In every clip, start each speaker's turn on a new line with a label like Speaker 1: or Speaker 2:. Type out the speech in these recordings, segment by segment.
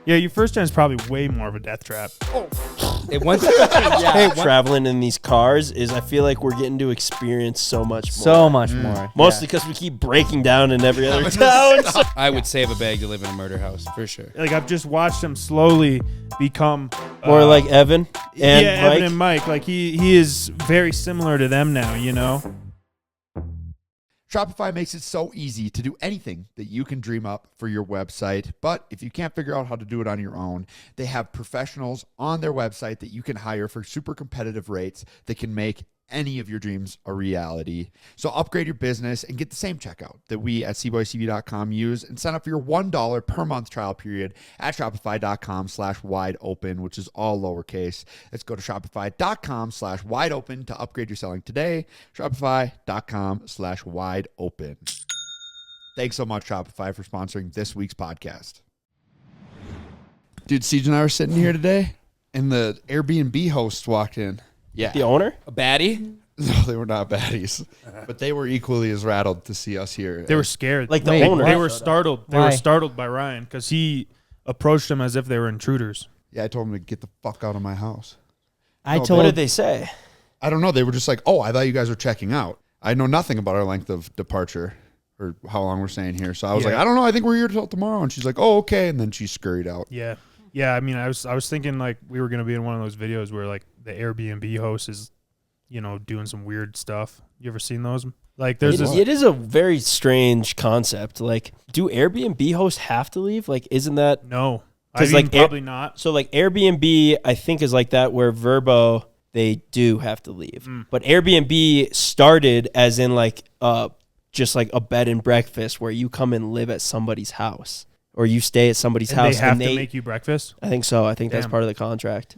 Speaker 1: Yeah, your first gen is probably way more of a death trap.
Speaker 2: Traveling in these cars is, I feel like we're getting to experience so much more.
Speaker 3: So much more.
Speaker 2: Mostly because we keep breaking down in every other town.
Speaker 4: I would save a bag to live in a murder house for sure.
Speaker 1: Like, I've just watched him slowly become
Speaker 2: More like Evan and Mike.
Speaker 1: Evan and Mike. Like, he is very similar to them now, you know?
Speaker 5: Shopify makes it so easy to do anything that you can dream up for your website. But if you can't figure out how to do it on your own, they have professionals on their website that you can hire for super competitive rates that can make any of your dreams a reality. So upgrade your business and get the same checkout that we at CboysTV.com use, and sign up for your $1 per month trial period at Shopify.com/wideopen, which is all lowercase. Let's go to Shopify.com/wideopen to upgrade your selling today. Shopify.com/wideopen. Thanks so much, Shopify, for sponsoring this week's podcast. Dude, Siege and I were sitting here today, and the Airbnb hosts walked in. Yeah.
Speaker 2: The owner?
Speaker 4: A baddie?
Speaker 5: No, they were not baddies, but they were equally as rattled to see us here.
Speaker 1: They were scared.
Speaker 2: Like the owner.
Speaker 1: They were startled. They
Speaker 3: Why?
Speaker 1: were startled by Ryan because he approached them as if they were intruders.
Speaker 5: Yeah, I told them to get the fuck out of my house.
Speaker 2: What did they say?
Speaker 5: I don't know. They were just like, oh, I thought you guys were checking out. I know nothing about our length of departure or how long we're staying here. So I was like, I don't know. I think we're here till tomorrow. And she's like, oh, okay. And then she scurried out.
Speaker 1: Yeah. Yeah, I mean, I was thinking like we were going to be in one of those videos where like the Airbnb host is, you know, doing some weird stuff. You ever seen those? Like there's
Speaker 2: It is a very strange concept. Like, do Airbnb hosts have to leave? Like, isn't that...
Speaker 1: No. I
Speaker 2: 'Cause,
Speaker 1: mean,
Speaker 2: like,
Speaker 1: probably not.
Speaker 2: So, like, Airbnb, I think, is like that, where Vrbo, they do have to leave. But Airbnb started as in, like, just like a bed and breakfast where you come and live at somebody's house. Or you stay at somebody's
Speaker 1: And
Speaker 2: house.
Speaker 1: they have to make you breakfast?
Speaker 2: I think so. I think that's
Speaker 1: Damn.
Speaker 2: part of the contract.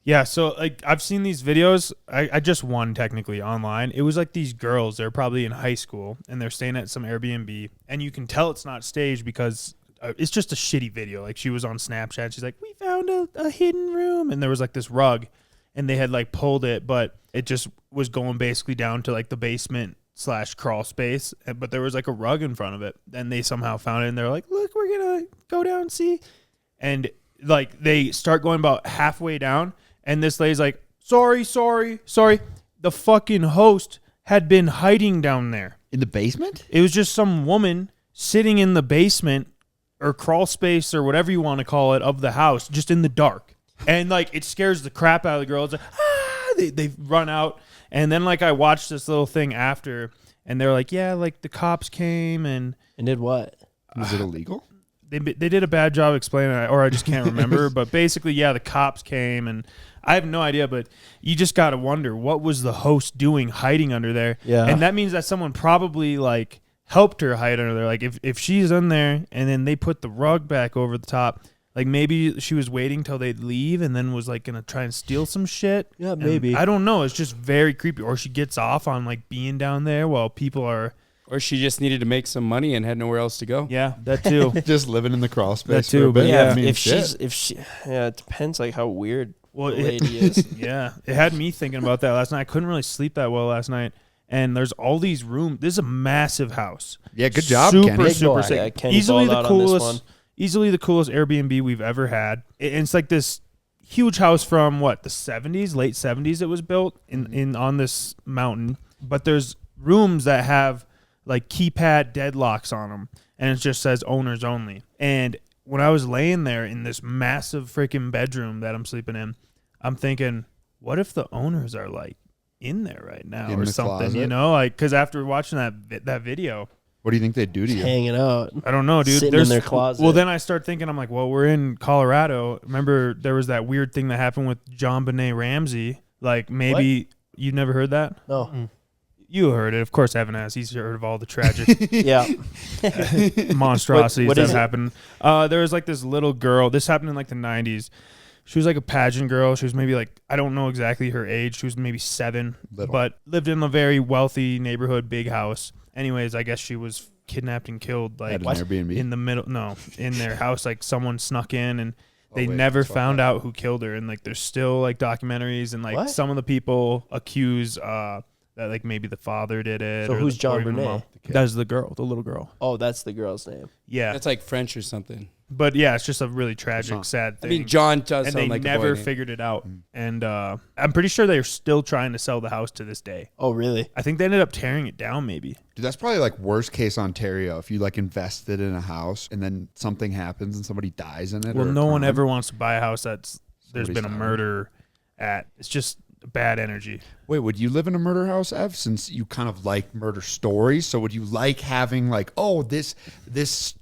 Speaker 1: Yeah, so like I've seen these videos. I just won technically online. It was like these girls. They're probably in high school and they're staying at some Airbnb, and you can tell it's not staged because it's just a shitty video. Like she was on Snapchat. She's like, "We found a hidden room," and there was like this rug, and they had like pulled it, but it just was going basically down to like the basement / crawl space. But there was like a rug in front of it. Then they somehow found it, and they're like, "Look, we're gonna go down and see," and like they start going about halfway down. And this lady's like, sorry. The fucking host had been hiding down there.
Speaker 5: In the basement?
Speaker 1: It was just some woman sitting in the basement or crawl space or whatever you want to call it of the house, just in the dark. And, like, it scares the crap out of the girl. It's like, they run out. And then, like, I watched this little thing after, and they're like, yeah, like, the cops came and...
Speaker 2: And did what?
Speaker 5: Was it illegal?
Speaker 1: They did a bad job explaining it, or I just can't remember. But basically, yeah, the cops came, and I have no idea. But you just got to wonder, what was the host doing hiding under there?
Speaker 2: Yeah.
Speaker 1: And that means that someone probably, like, helped her hide under there. Like, if she's in there, and then they put the rug back over the top, like, maybe she was waiting till they'd leave and then was, like, going to try and steal some shit.
Speaker 2: Yeah,
Speaker 1: And
Speaker 2: maybe.
Speaker 1: I don't know. It's just very creepy. Or she gets off on, like, being down there while people are...
Speaker 4: Or she just needed to make some money and had nowhere else to go.
Speaker 1: Yeah, that too.
Speaker 5: Just living in the crawl space.
Speaker 1: That too,
Speaker 5: for a bit.
Speaker 1: but
Speaker 2: Yeah,
Speaker 5: I mean,
Speaker 2: if
Speaker 5: shit.
Speaker 2: she, it depends like how weird
Speaker 1: Well,
Speaker 2: the lady is.
Speaker 1: Yeah, it had me thinking about that last night. I couldn't really sleep that well last night. And there's all these rooms. This is a massive house.
Speaker 5: Yeah, good job,
Speaker 1: super,
Speaker 5: Kenny.
Speaker 2: Big
Speaker 1: super
Speaker 2: boy.
Speaker 1: sick.
Speaker 2: Yeah, Kenny
Speaker 1: Easily
Speaker 2: balled
Speaker 1: the
Speaker 2: out on this
Speaker 1: coolest.
Speaker 2: one.
Speaker 1: Easily the coolest Airbnb we've ever had. And it's like this huge house from what, the 70s, late 70s. It was built in on this mountain. But there's rooms that have like keypad deadlocks on them, and it just says owners only. And when I was laying there in this massive freaking bedroom that I'm sleeping in, I'm thinking, what if the owners are like in there right now
Speaker 5: In
Speaker 1: or
Speaker 5: the
Speaker 1: something,
Speaker 5: closet?
Speaker 1: you know? Like, because after watching that video,
Speaker 5: What do you think they do to you?
Speaker 2: Hanging out.
Speaker 1: I don't know, dude.
Speaker 2: Sitting in their closet.
Speaker 1: Well, then I start thinking, I'm like, well, we're in Colorado. Remember, there was that weird thing that happened with John Benet Ramsey. Like, maybe you've never heard that?
Speaker 2: No.
Speaker 1: You heard it. Of course, Evan has. He's heard of all the tragic
Speaker 2: Yeah.
Speaker 1: monstrosities
Speaker 2: What
Speaker 1: that
Speaker 2: is it?
Speaker 1: happened. There was like this little girl. This happened in like the 90s. She was like a pageant girl. She was maybe like, I don't know exactly her age. She was maybe 7,
Speaker 5: Little.
Speaker 1: but lived in a very wealthy neighborhood, big house. Anyways, I guess she was kidnapped and killed like
Speaker 5: At an Airbnb?
Speaker 1: in the middle. No, in their house. Like someone snuck in and they
Speaker 5: wait,
Speaker 1: never
Speaker 5: that's fucked
Speaker 1: found
Speaker 5: up.
Speaker 1: out who killed her. And like there's still like documentaries and like
Speaker 2: What?
Speaker 1: some of the people accuse that like maybe the father did it.
Speaker 2: So
Speaker 1: or
Speaker 2: who's John
Speaker 1: even the
Speaker 2: Bernay?
Speaker 1: mom. That's the girl, the little girl.
Speaker 2: Oh, that's the girl's name.
Speaker 1: Yeah.
Speaker 4: That's like French or something.
Speaker 1: But yeah, it's just a really tragic,
Speaker 5: Song.
Speaker 1: sad
Speaker 4: I
Speaker 1: thing.
Speaker 4: mean, John does
Speaker 1: and
Speaker 4: sound
Speaker 1: they
Speaker 4: like a
Speaker 1: never
Speaker 4: boy name.
Speaker 1: figured it out. And I'm pretty sure they're still trying to sell the house to this day.
Speaker 2: Oh, really?
Speaker 1: I think they ended up tearing it down, maybe.
Speaker 5: Dude, that's probably like worst case Ontario. If you like invested in a house and then something happens and somebody dies in it.
Speaker 1: Well,
Speaker 5: or a
Speaker 1: no one
Speaker 5: crime.
Speaker 1: ever wants to buy a house there's
Speaker 5: Somebody's
Speaker 1: been a
Speaker 5: dying.
Speaker 1: murder at. It's just bad energy.
Speaker 5: Wait, would you live in a murder house, Ev? Since you kind of like murder stories, so would you like having like, oh, this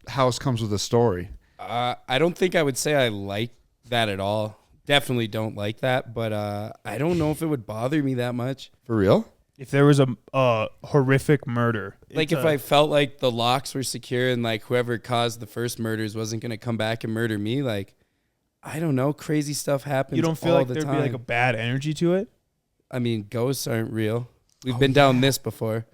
Speaker 5: house comes with a story?
Speaker 4: I don't think I would say I like that at all. Definitely don't like that, but I don't know if it would bother me that much.
Speaker 5: For real?
Speaker 1: If there was a horrific murder,
Speaker 4: Like if I felt like the locks were secure and like whoever caused the first murders wasn't going to come back and murder me, like, I don't know, crazy stuff happens.
Speaker 1: you don't feel
Speaker 4: all
Speaker 1: like
Speaker 4: the
Speaker 1: there'd
Speaker 4: time.
Speaker 1: be like a bad energy to it.
Speaker 4: I mean, ghosts aren't real. We've been down this before.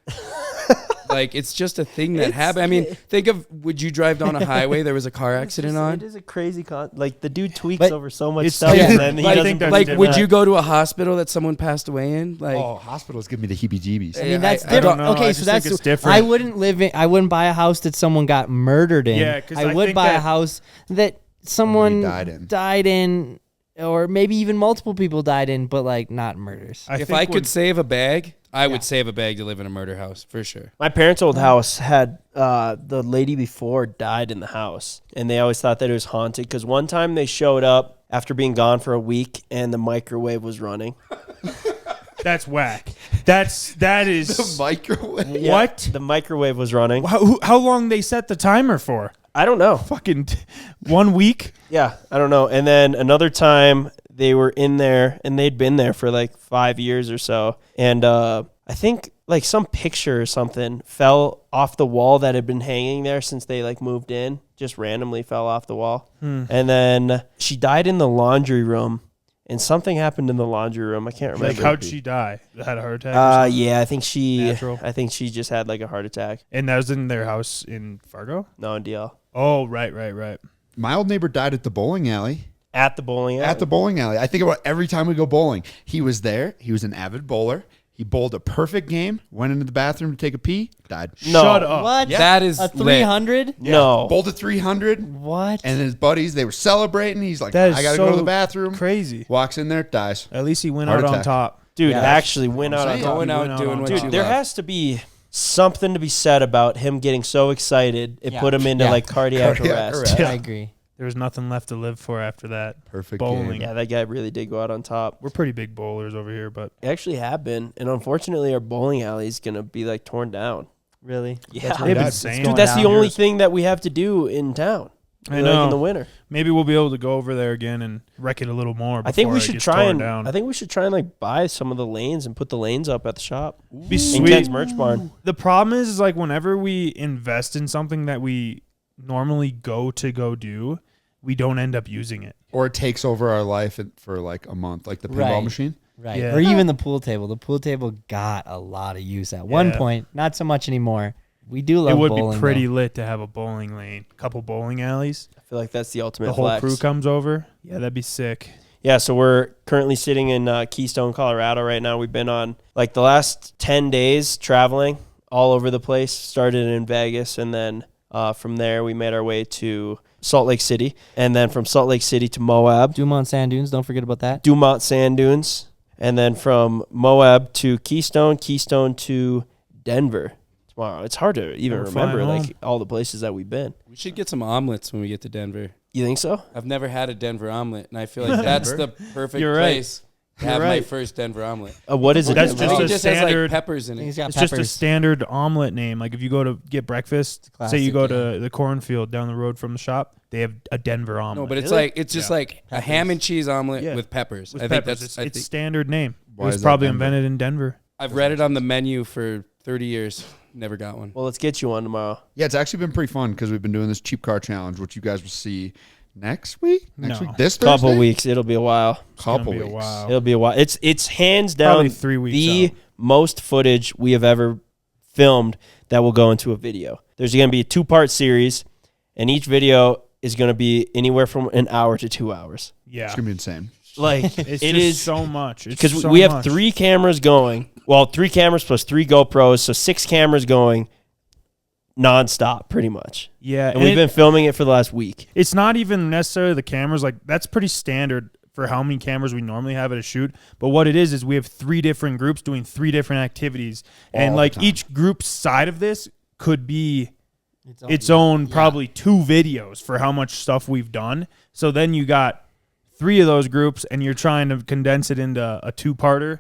Speaker 4: Like, it's just a thing that happened. I mean, think of, would you drive down a highway, there was a car accident
Speaker 2: It
Speaker 4: on?
Speaker 2: is a crazy like the dude tweaks
Speaker 3: But
Speaker 2: over so much
Speaker 1: it's
Speaker 2: stuff.
Speaker 1: still-
Speaker 2: And then he
Speaker 1: I
Speaker 2: doesn't
Speaker 1: think that's
Speaker 2: believe
Speaker 4: Like,
Speaker 2: in
Speaker 4: would
Speaker 2: that.
Speaker 4: you go to a hospital that someone passed away in? Like,
Speaker 5: Oh, hospitals give me the heebie-jeebies.
Speaker 3: I mean, that's
Speaker 4: I don't
Speaker 3: different.
Speaker 1: know.
Speaker 3: Okay,
Speaker 1: I
Speaker 3: so
Speaker 1: just
Speaker 3: that's
Speaker 1: think it's different.
Speaker 3: I wouldn't buy a house that someone got murdered in.
Speaker 1: Yeah, 'cause
Speaker 3: I
Speaker 1: I
Speaker 3: would
Speaker 1: think
Speaker 3: buy a
Speaker 1: that-
Speaker 3: house that someone
Speaker 5: Somebody
Speaker 3: died in, or maybe even multiple people died in, but like not murders.
Speaker 4: if I could save a bag, I would save a bag to live in a murder house, for sure.
Speaker 2: My parents' old house had the lady before died in the house, and they always thought that it was haunted because one time they showed up after being gone for a week, and the microwave was running.
Speaker 1: That's whack. That is
Speaker 5: The microwave.
Speaker 2: Yeah,
Speaker 1: What?
Speaker 2: The microwave was running.
Speaker 1: how long they set the timer for?
Speaker 2: I don't know.
Speaker 1: Fucking 1 week.
Speaker 2: Yeah, I don't know. And then another time they were in there, and they'd been there for like 5 years or so. And I think like some picture or something fell off the wall that had been hanging there since they like moved in. Just randomly fell off the wall. And then she died in the laundry room, and something happened in the laundry room. I can't remember.
Speaker 1: Like, how'd she die? Had a heart attack? Or something?
Speaker 2: Yeah, I think
Speaker 1: Natural?
Speaker 2: she just had like a heart attack.
Speaker 1: And that was in their house in Fargo?
Speaker 2: No, in DL.
Speaker 1: Oh, right.
Speaker 5: My old neighbor died at the bowling alley.
Speaker 2: At the bowling alley.
Speaker 5: At the bowling alley. I think about every time we go bowling. He was there. He was an avid bowler. He bowled a perfect game, went into the bathroom to take a pee, died.
Speaker 2: No.
Speaker 1: Shut up.
Speaker 3: What?
Speaker 4: That is
Speaker 3: a
Speaker 4: lit.
Speaker 3: 300?
Speaker 2: No.
Speaker 5: Bowled a 300,
Speaker 3: What?
Speaker 5: and his buddies, they were celebrating. He's like,
Speaker 1: That is
Speaker 5: I got to
Speaker 1: so
Speaker 5: go to the bathroom.
Speaker 1: Crazy.
Speaker 5: Walks in there, dies.
Speaker 1: At least he went
Speaker 5: Heart
Speaker 1: out on
Speaker 5: attack.
Speaker 1: top.
Speaker 2: Dude,
Speaker 3: Yeah.
Speaker 2: actually went out on
Speaker 5: saying.
Speaker 2: top.
Speaker 4: Going
Speaker 1: He
Speaker 4: out
Speaker 1: went out
Speaker 4: doing
Speaker 1: on
Speaker 4: what
Speaker 1: top.
Speaker 4: you
Speaker 2: Dude, there
Speaker 4: love.
Speaker 2: has to be something to be said about him getting so excited it
Speaker 3: Yeah.
Speaker 2: put him into
Speaker 3: Yeah.
Speaker 2: like cardiac
Speaker 5: Cardiac
Speaker 2: arrest.
Speaker 5: arrest.
Speaker 3: I agree.
Speaker 1: There was nothing left to live for after that.
Speaker 5: Perfect
Speaker 1: Bowling.
Speaker 5: game.
Speaker 2: Yeah, that guy really did go out on top.
Speaker 1: We're pretty big bowlers over here, but
Speaker 2: We actually have been, and unfortunately, our bowling alley is gonna be like torn down.
Speaker 3: Really?
Speaker 2: Yeah.
Speaker 3: That's what
Speaker 1: They've
Speaker 3: it
Speaker 1: been
Speaker 3: is.
Speaker 1: saying
Speaker 3: It's
Speaker 1: that.
Speaker 3: going
Speaker 2: Dude, that's the
Speaker 3: down.
Speaker 2: only thing that we have to do in town.
Speaker 1: I
Speaker 2: Like
Speaker 1: know.
Speaker 2: in the winter.
Speaker 1: maybe we'll be able to go over there again and wreck it a little more.
Speaker 2: I think
Speaker 1: before
Speaker 2: we
Speaker 1: it
Speaker 2: should
Speaker 1: gets
Speaker 2: try
Speaker 1: torn
Speaker 2: and
Speaker 1: down.
Speaker 2: I think we should try and like buy some of the lanes and put the lanes up at the shop.
Speaker 1: Be
Speaker 2: In
Speaker 1: sweet.
Speaker 2: Ken's merch barn.
Speaker 1: The problem is like whenever we invest in something that we normally go do, we don't end up using it.
Speaker 5: Or it takes over our life for like a month, like the pinball
Speaker 3: Right.
Speaker 5: machine.
Speaker 3: Right.
Speaker 1: Yeah.
Speaker 3: Or even the pool table. The pool table got a lot of use at one
Speaker 1: Yeah.
Speaker 3: point. Not so much anymore. We do love
Speaker 1: It would
Speaker 3: bowling,
Speaker 1: be pretty
Speaker 3: though.
Speaker 1: lit to have a bowling lane, a couple bowling alleys.
Speaker 2: I feel like that's the ultimate
Speaker 1: The whole
Speaker 2: flex.
Speaker 1: crew comes over. Yeah, that'd be sick.
Speaker 2: Yeah, so we're currently sitting in Keystone, Colorado right now. We've been on like the last 10 days traveling all over the place. Started in Vegas, and then from there we made our way to Salt Lake City, and then from Salt Lake City to Moab,
Speaker 3: Dumont Sand Dunes. Don't forget about that.
Speaker 2: Dumont Sand Dunes, and then from Moab to Keystone to Denver tomorrow. It's hard to even
Speaker 1: We're flying
Speaker 2: remember like
Speaker 1: home.
Speaker 2: all the places that we've been.
Speaker 4: We should get some omelets when we get to Denver.
Speaker 2: You think so?
Speaker 4: I've never had a Denver omelet, and I feel like that's the perfect
Speaker 1: You're right.
Speaker 4: place to have my
Speaker 1: right.
Speaker 4: first Denver omelet.
Speaker 2: What is it?
Speaker 1: That's
Speaker 4: I
Speaker 1: just
Speaker 4: think
Speaker 1: a
Speaker 4: it just has
Speaker 1: standard-
Speaker 4: like peppers in
Speaker 3: He's
Speaker 4: it.
Speaker 3: got
Speaker 1: It's
Speaker 3: peppers.
Speaker 1: just a standard omelet name. Like if you go to get breakfast, say you
Speaker 3: Classic,
Speaker 1: go to the cornfield down the road from the shop, they have a Denver omelet.
Speaker 4: No, but it's
Speaker 2: Really?
Speaker 4: like it's just
Speaker 1: Yeah.
Speaker 4: like a ham and cheese omelet
Speaker 1: Yeah.
Speaker 4: with peppers.
Speaker 1: With
Speaker 4: I think
Speaker 1: peppers.
Speaker 4: that's.
Speaker 1: It's standard name.
Speaker 5: Why
Speaker 1: it was
Speaker 5: is that
Speaker 1: probably
Speaker 5: Denver?
Speaker 1: invented in Denver.
Speaker 4: I've read it on the menu for 30 years. Never got one.
Speaker 2: Well, let's get you one tomorrow.
Speaker 5: Yeah, it's actually been pretty fun because we've been doing this cheap car challenge, which you guys will see next week. Next
Speaker 1: No.
Speaker 5: week, this Thursday?
Speaker 2: Couple weeks. It'll be a while.
Speaker 5: Couple
Speaker 1: Gonna be
Speaker 5: weeks.
Speaker 1: a while.
Speaker 2: It'll be a while. It's hands down
Speaker 1: Probably 3 weeks
Speaker 2: the
Speaker 1: out.
Speaker 2: most footage we have ever filmed that will go into a video. There's going to be a 2-part series, and each video is going to be anywhere from an hour to 2 hours.
Speaker 1: Yeah,
Speaker 5: It's gonna be insane.
Speaker 2: Like
Speaker 1: it's
Speaker 2: it
Speaker 1: just
Speaker 2: is
Speaker 1: so much. It's
Speaker 2: because
Speaker 1: so
Speaker 2: we have
Speaker 1: much.
Speaker 2: 3 cameras going. Well, 3 cameras plus 3 GoPros, so 6 cameras going nonstop, pretty much.
Speaker 1: Yeah,
Speaker 2: And we've been filming it for the last week.
Speaker 1: It's not even necessarily the cameras. Like, that's pretty standard for how many cameras we normally have at a shoot. But what it is we have 3 different groups doing 3 different activities. And, like, each group's side of this could be its own probably 2 videos for how much stuff we've done. So then you got 3 of those groups, and you're trying to condense it into a 2-parter,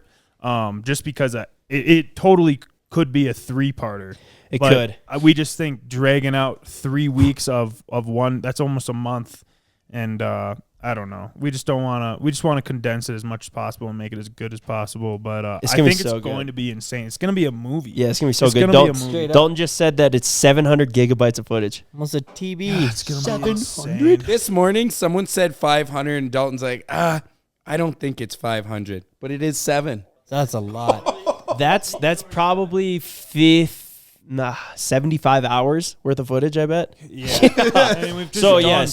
Speaker 1: just because it totally could be a 3-parter.
Speaker 2: It
Speaker 1: But
Speaker 2: could.
Speaker 1: We just think dragging out 3 weeks of one, that's almost a month. And I don't know. We just don't want to. We just want to condense it as much as possible and make it as good as possible. But I
Speaker 2: It's gonna be
Speaker 1: think
Speaker 2: so
Speaker 1: it's
Speaker 2: good.
Speaker 1: going to be insane. It's going to be a movie.
Speaker 2: Yeah, it's going to be so
Speaker 1: It's
Speaker 2: good.
Speaker 1: gonna be a
Speaker 2: Dalton,
Speaker 1: movie.
Speaker 3: Straight up.
Speaker 2: Dalton just said that it's 700 gigabytes of footage.
Speaker 3: Almost a TB.
Speaker 1: It's going to be insane.
Speaker 4: This morning, someone said 500, and Dalton's like, I don't think it's 500, but it is 7.
Speaker 3: That's a lot.
Speaker 2: That's probably 75 hours worth of footage, I bet.
Speaker 1: Yeah. I mean, we've just
Speaker 2: So
Speaker 1: done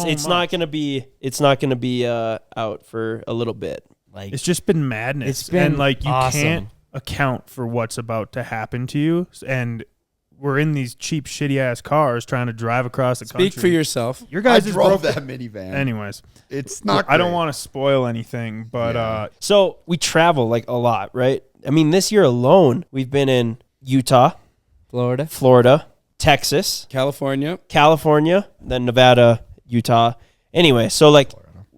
Speaker 2: it's not going to be out for a little bit.
Speaker 3: Like
Speaker 1: It's just been madness.
Speaker 3: It's been
Speaker 1: and like you
Speaker 3: awesome.
Speaker 1: can't account for what's about to happen to you. And we're in these cheap, shitty ass cars trying to drive across the country.
Speaker 4: Speak for yourself.
Speaker 1: Your
Speaker 5: I
Speaker 1: guys
Speaker 5: drove that minivan.
Speaker 1: Anyways,
Speaker 5: It's not.
Speaker 1: I don't
Speaker 5: great.
Speaker 1: want to spoil anything, but
Speaker 5: Yeah.
Speaker 2: So we travel like a lot, right? I mean, this year alone, we've been in Utah,
Speaker 3: Florida.
Speaker 2: Florida, Texas,
Speaker 4: California.
Speaker 2: California, then Nevada, Utah. Anyway, so like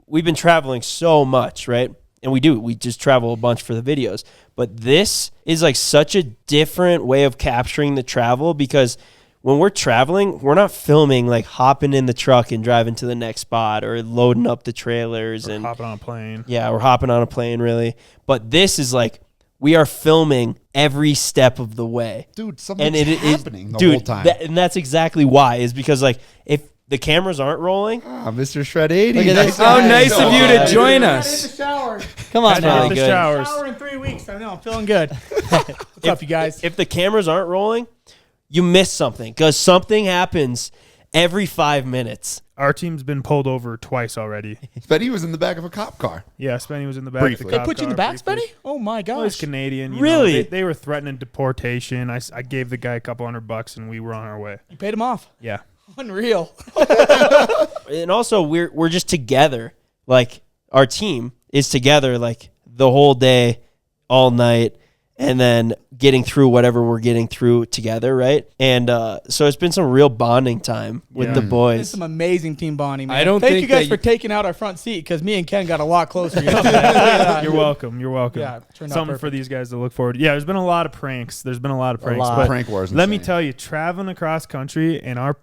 Speaker 2: we've been traveling so much, right? And we just travel a bunch for the videos. But this is like such a different way of capturing the travel, because when we're traveling, we're not filming like hopping in the truck and driving to the next spot or loading up the trailers and
Speaker 1: hopping on a plane.
Speaker 2: yeah, we're hopping on a plane really. But this is like we are filming every step of the way.
Speaker 5: Dude, something's
Speaker 2: And it is
Speaker 5: happening the whole time.
Speaker 2: and that's exactly why, is because like if the cameras aren't rolling,
Speaker 5: Mr. Shred 80.
Speaker 3: Look at this
Speaker 4: How
Speaker 3: guy.
Speaker 4: nice of you to
Speaker 2: God.
Speaker 4: join
Speaker 6: I hit
Speaker 4: us.
Speaker 6: the shower.
Speaker 3: Come on,
Speaker 2: That's really
Speaker 3: man.
Speaker 1: the
Speaker 2: good.
Speaker 1: showers.
Speaker 6: Shower in 3 weeks. I know. I'm feeling good. What's up, you guys?
Speaker 2: if the cameras aren't rolling, you miss something, because something happens every 5 minutes.
Speaker 1: Our team's been pulled over twice already.
Speaker 5: Spenny was in the back of a cop car.
Speaker 1: Yeah, Spenny was in the back
Speaker 5: Briefly.
Speaker 1: of
Speaker 5: They
Speaker 1: the cop
Speaker 6: Put you in the
Speaker 1: car
Speaker 6: back,
Speaker 1: briefly.
Speaker 6: Spenny? Oh my
Speaker 1: Well, he's
Speaker 6: gosh.
Speaker 1: Canadian. You
Speaker 2: Really?
Speaker 1: Know, they were threatening deportation. I gave the guy a couple $100 and we were on our way.
Speaker 6: You paid him off.
Speaker 1: Yeah.
Speaker 6: Unreal.
Speaker 2: And also we're just together. Like our team is together like the whole day, all night, and then getting through whatever we're getting through together, right? And so it's been some real bonding time with
Speaker 1: Yeah.
Speaker 2: the
Speaker 6: It's
Speaker 2: boys.
Speaker 6: some amazing team bonding, man.
Speaker 4: I don't
Speaker 6: Thank
Speaker 4: think
Speaker 6: you guys
Speaker 4: that
Speaker 6: for taking out our front seat, because me and Ken got a lot closer. You know that.
Speaker 1: You're welcome. You're welcome.
Speaker 6: Yeah, turned out
Speaker 1: Something for
Speaker 6: perfect.
Speaker 1: these guys to look forward to. Yeah, there's been a lot of pranks. There's been a lot of pranks.
Speaker 3: lot.
Speaker 1: But
Speaker 5: Prank wars.
Speaker 1: let me
Speaker 5: insane.
Speaker 1: tell you, traveling across country in our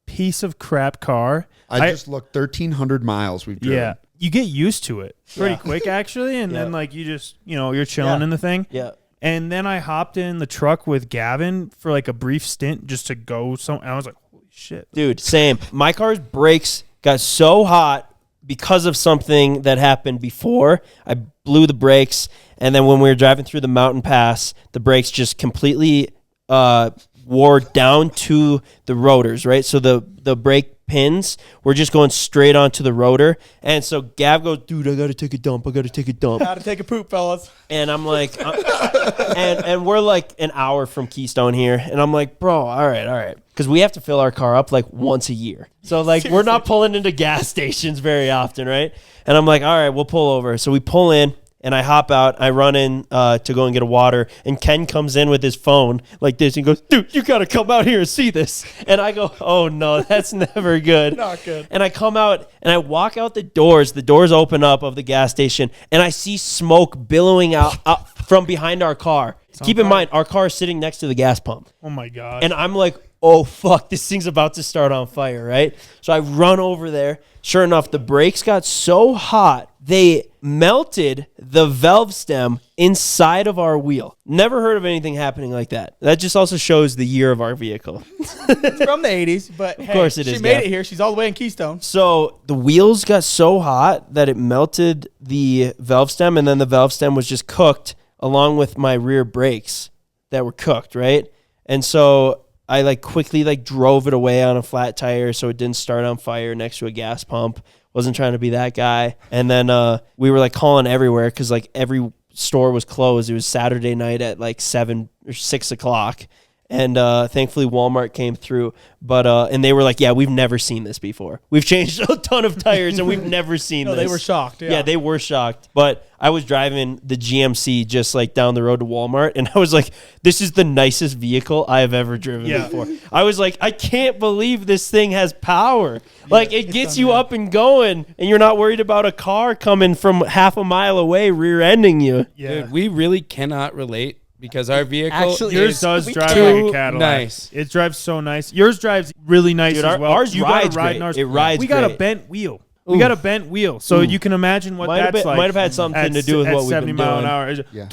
Speaker 1: piece of crap car,
Speaker 5: I just looked 1,300 miles we've driven.
Speaker 1: yeah, you get used to it pretty quick actually, and then like you just you're chilling
Speaker 2: Yeah.
Speaker 1: in the thing.
Speaker 2: Yeah.
Speaker 1: And then I hopped in the truck with Gavin for like a brief stint just to go. And I was like, holy shit.
Speaker 2: Dude, same. My car's brakes got so hot because of something that happened before. I blew the brakes, and then when we were driving through the mountain pass, the brakes just completely wore down to the rotors, right? So the brake pins were just going straight onto the rotor. And so Gav goes, dude, I got to take a dump.
Speaker 6: How to take a poop, fellas.
Speaker 2: And I'm like, and we're like an hour from Keystone here. And I'm like, bro, all right. Because we have to fill our car up like once a year. So like we're not pulling into gas stations very often, right? And I'm like, all right, we'll pull over. So we pull in and I hop out. I run in to go and get a water. And Ken comes in with his phone like this and goes, dude, you got to come out here and see this. And I go, oh no, that's never good.
Speaker 6: Not good.
Speaker 2: And I come out and I walk out the doors. The doors open up of the gas station, and I see smoke billowing out from behind our car. Keep in mind, our car is sitting next to the gas pump.
Speaker 1: Oh my God.
Speaker 2: And I'm like, oh, fuck, this thing's about to start on fire, right? So I run over there. Sure enough, the brakes got so hot, they melted the valve stem inside of our wheel. Never heard of anything happening like that. That just also shows the year of our vehicle.
Speaker 6: It's from the 80s, but hey,
Speaker 2: course it
Speaker 6: she
Speaker 2: is,
Speaker 6: made
Speaker 2: Gav.
Speaker 6: it here. She's all the way in Keystone.
Speaker 2: So the wheels got so hot that it melted the valve stem, and then the valve stem was just cooked along with my rear brakes that were cooked, right? And so I like quickly like drove it away on a flat tire so it didn't start on fire next to a gas pump. Wasn't trying to be that guy. And then we were like calling everywhere because like every store was closed. It was Saturday night at like 7 or 6 o'clock. And thankfully Walmart came through, but and they were like, yeah, we've never seen this before. We've changed a ton of tires and we've never seen
Speaker 6: No,
Speaker 2: this.
Speaker 6: they were shocked.
Speaker 2: Yeah, they were shocked. But I was driving the GMC just like down the road to Walmart, and I was like, this is the nicest vehicle I have ever driven before. I was like, I can't believe this thing has power. Like, it gets you up and going, and you're not worried about a car coming from half a mile away rear-ending you.
Speaker 1: Yeah.
Speaker 4: Dude, we really cannot relate because our vehicle
Speaker 3: Actually,
Speaker 1: Yours
Speaker 4: is
Speaker 1: does drive
Speaker 4: too
Speaker 1: like a Cadillac.
Speaker 4: nice.
Speaker 1: It drives so nice. Yours drives really nice
Speaker 2: Dude,
Speaker 1: as well.
Speaker 2: ours
Speaker 1: You gotta
Speaker 2: rides
Speaker 1: ride in
Speaker 2: great.
Speaker 1: ours.
Speaker 2: It rides
Speaker 1: We got a
Speaker 2: great.
Speaker 1: bent wheel. We got a bent wheel, so you can imagine what
Speaker 2: Might
Speaker 1: that's like.
Speaker 2: have had something to do with
Speaker 1: at
Speaker 2: what we've
Speaker 1: 70
Speaker 2: been
Speaker 1: mile
Speaker 2: doing.
Speaker 1: an hour. It's
Speaker 5: Yeah.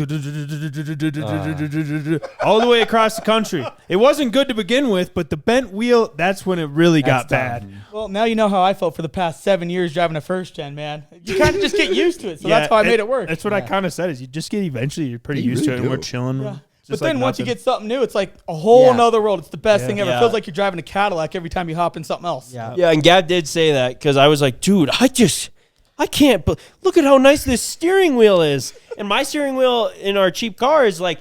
Speaker 1: all the way across the country. It wasn't good to begin with, but the bent wheel, that's when it really got bad.
Speaker 6: Well, now you know how I felt for the past 7 years driving a first gen, man. You kind of just get used to it, so that's how I made it work.
Speaker 1: That's what I kind of said is you just get eventually you're pretty
Speaker 5: You
Speaker 1: used to it,
Speaker 5: really
Speaker 1: and we're
Speaker 5: do.
Speaker 1: chilling.
Speaker 6: Yeah.
Speaker 1: Just
Speaker 6: But then
Speaker 1: like
Speaker 6: once you
Speaker 1: nothing.
Speaker 6: get something new, it's like a whole
Speaker 3: Yeah.
Speaker 6: nother world. It's the best thing ever.
Speaker 2: Yeah.
Speaker 6: It feels like you're driving a Cadillac every time you hop in something else.
Speaker 3: Yeah.
Speaker 2: Yeah, and Gab did say that because I was like, dude, I can't, look at how nice this steering wheel is. And my steering wheel in our cheap car is like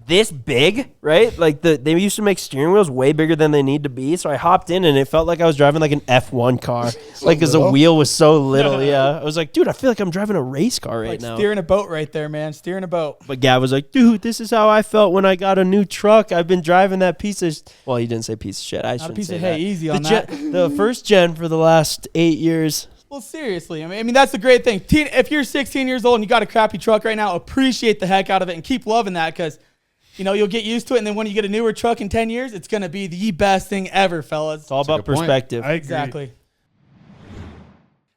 Speaker 2: this big, right? Like they used to make steering wheels way bigger than they need to be. So I hopped in and it felt like I was driving like an F1 car. Like, because the wheel was so little. Yeah. I was like, dude, I feel like I'm driving a race car right
Speaker 6: Like
Speaker 2: now.
Speaker 6: steering a boat right there, man. Steering a boat.
Speaker 2: But Gab was like, dude, this is how I felt when I got a new truck. I've been driving that piece of, well, he didn't say piece of shit. I
Speaker 6: Not a
Speaker 2: shouldn't
Speaker 6: piece
Speaker 2: say
Speaker 6: of hay.
Speaker 2: that.
Speaker 6: Easy on that.
Speaker 2: The first gen for the last 8 years.
Speaker 6: Well, seriously. I mean, that's the great thing. If you're 16 years old and you got a crappy truck right now, appreciate the heck out of it and keep loving that because, you know, you'll get used to it. And then when you get a newer truck in 10 years, it's going to be the best thing ever, fellas.
Speaker 2: It's all about
Speaker 5: a good point.
Speaker 2: perspective.
Speaker 1: I agree.
Speaker 6: Exactly.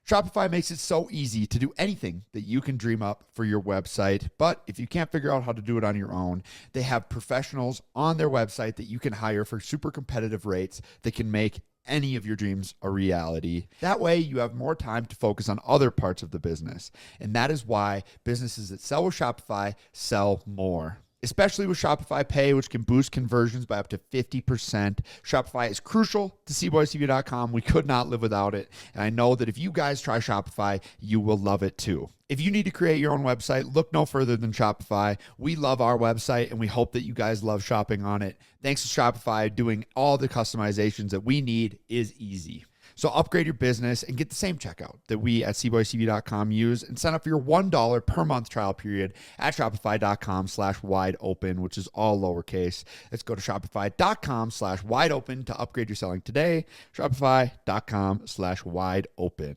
Speaker 5: Shopify makes it so easy to do anything that you can dream up for your website. But if you can't figure out how to do it on your own, they have professionals on their website that you can hire for super competitive rates that can make any of your dreams a reality. That way you have more time to focus on other parts of the business. And that is why businesses that sell with Shopify sell more. Especially with Shopify Pay, which can boost conversions by up to 50%. Shopify is crucial to CboysTV.com. We could not live without it. And I know that if you guys try Shopify, you will love it too. If you need to create your own website, look no further than Shopify. We love our website, and we hope that you guys love shopping on it. Thanks to Shopify, doing all the customizations that we need is easy. So upgrade your business and get the same checkout that we at CboysTV.com use and sign up for your $1 per month trial period at Shopify.com/wideopen, which is all lowercase. Let's go to Shopify.com/wideopen to upgrade your selling today. Shopify.com/wideopen.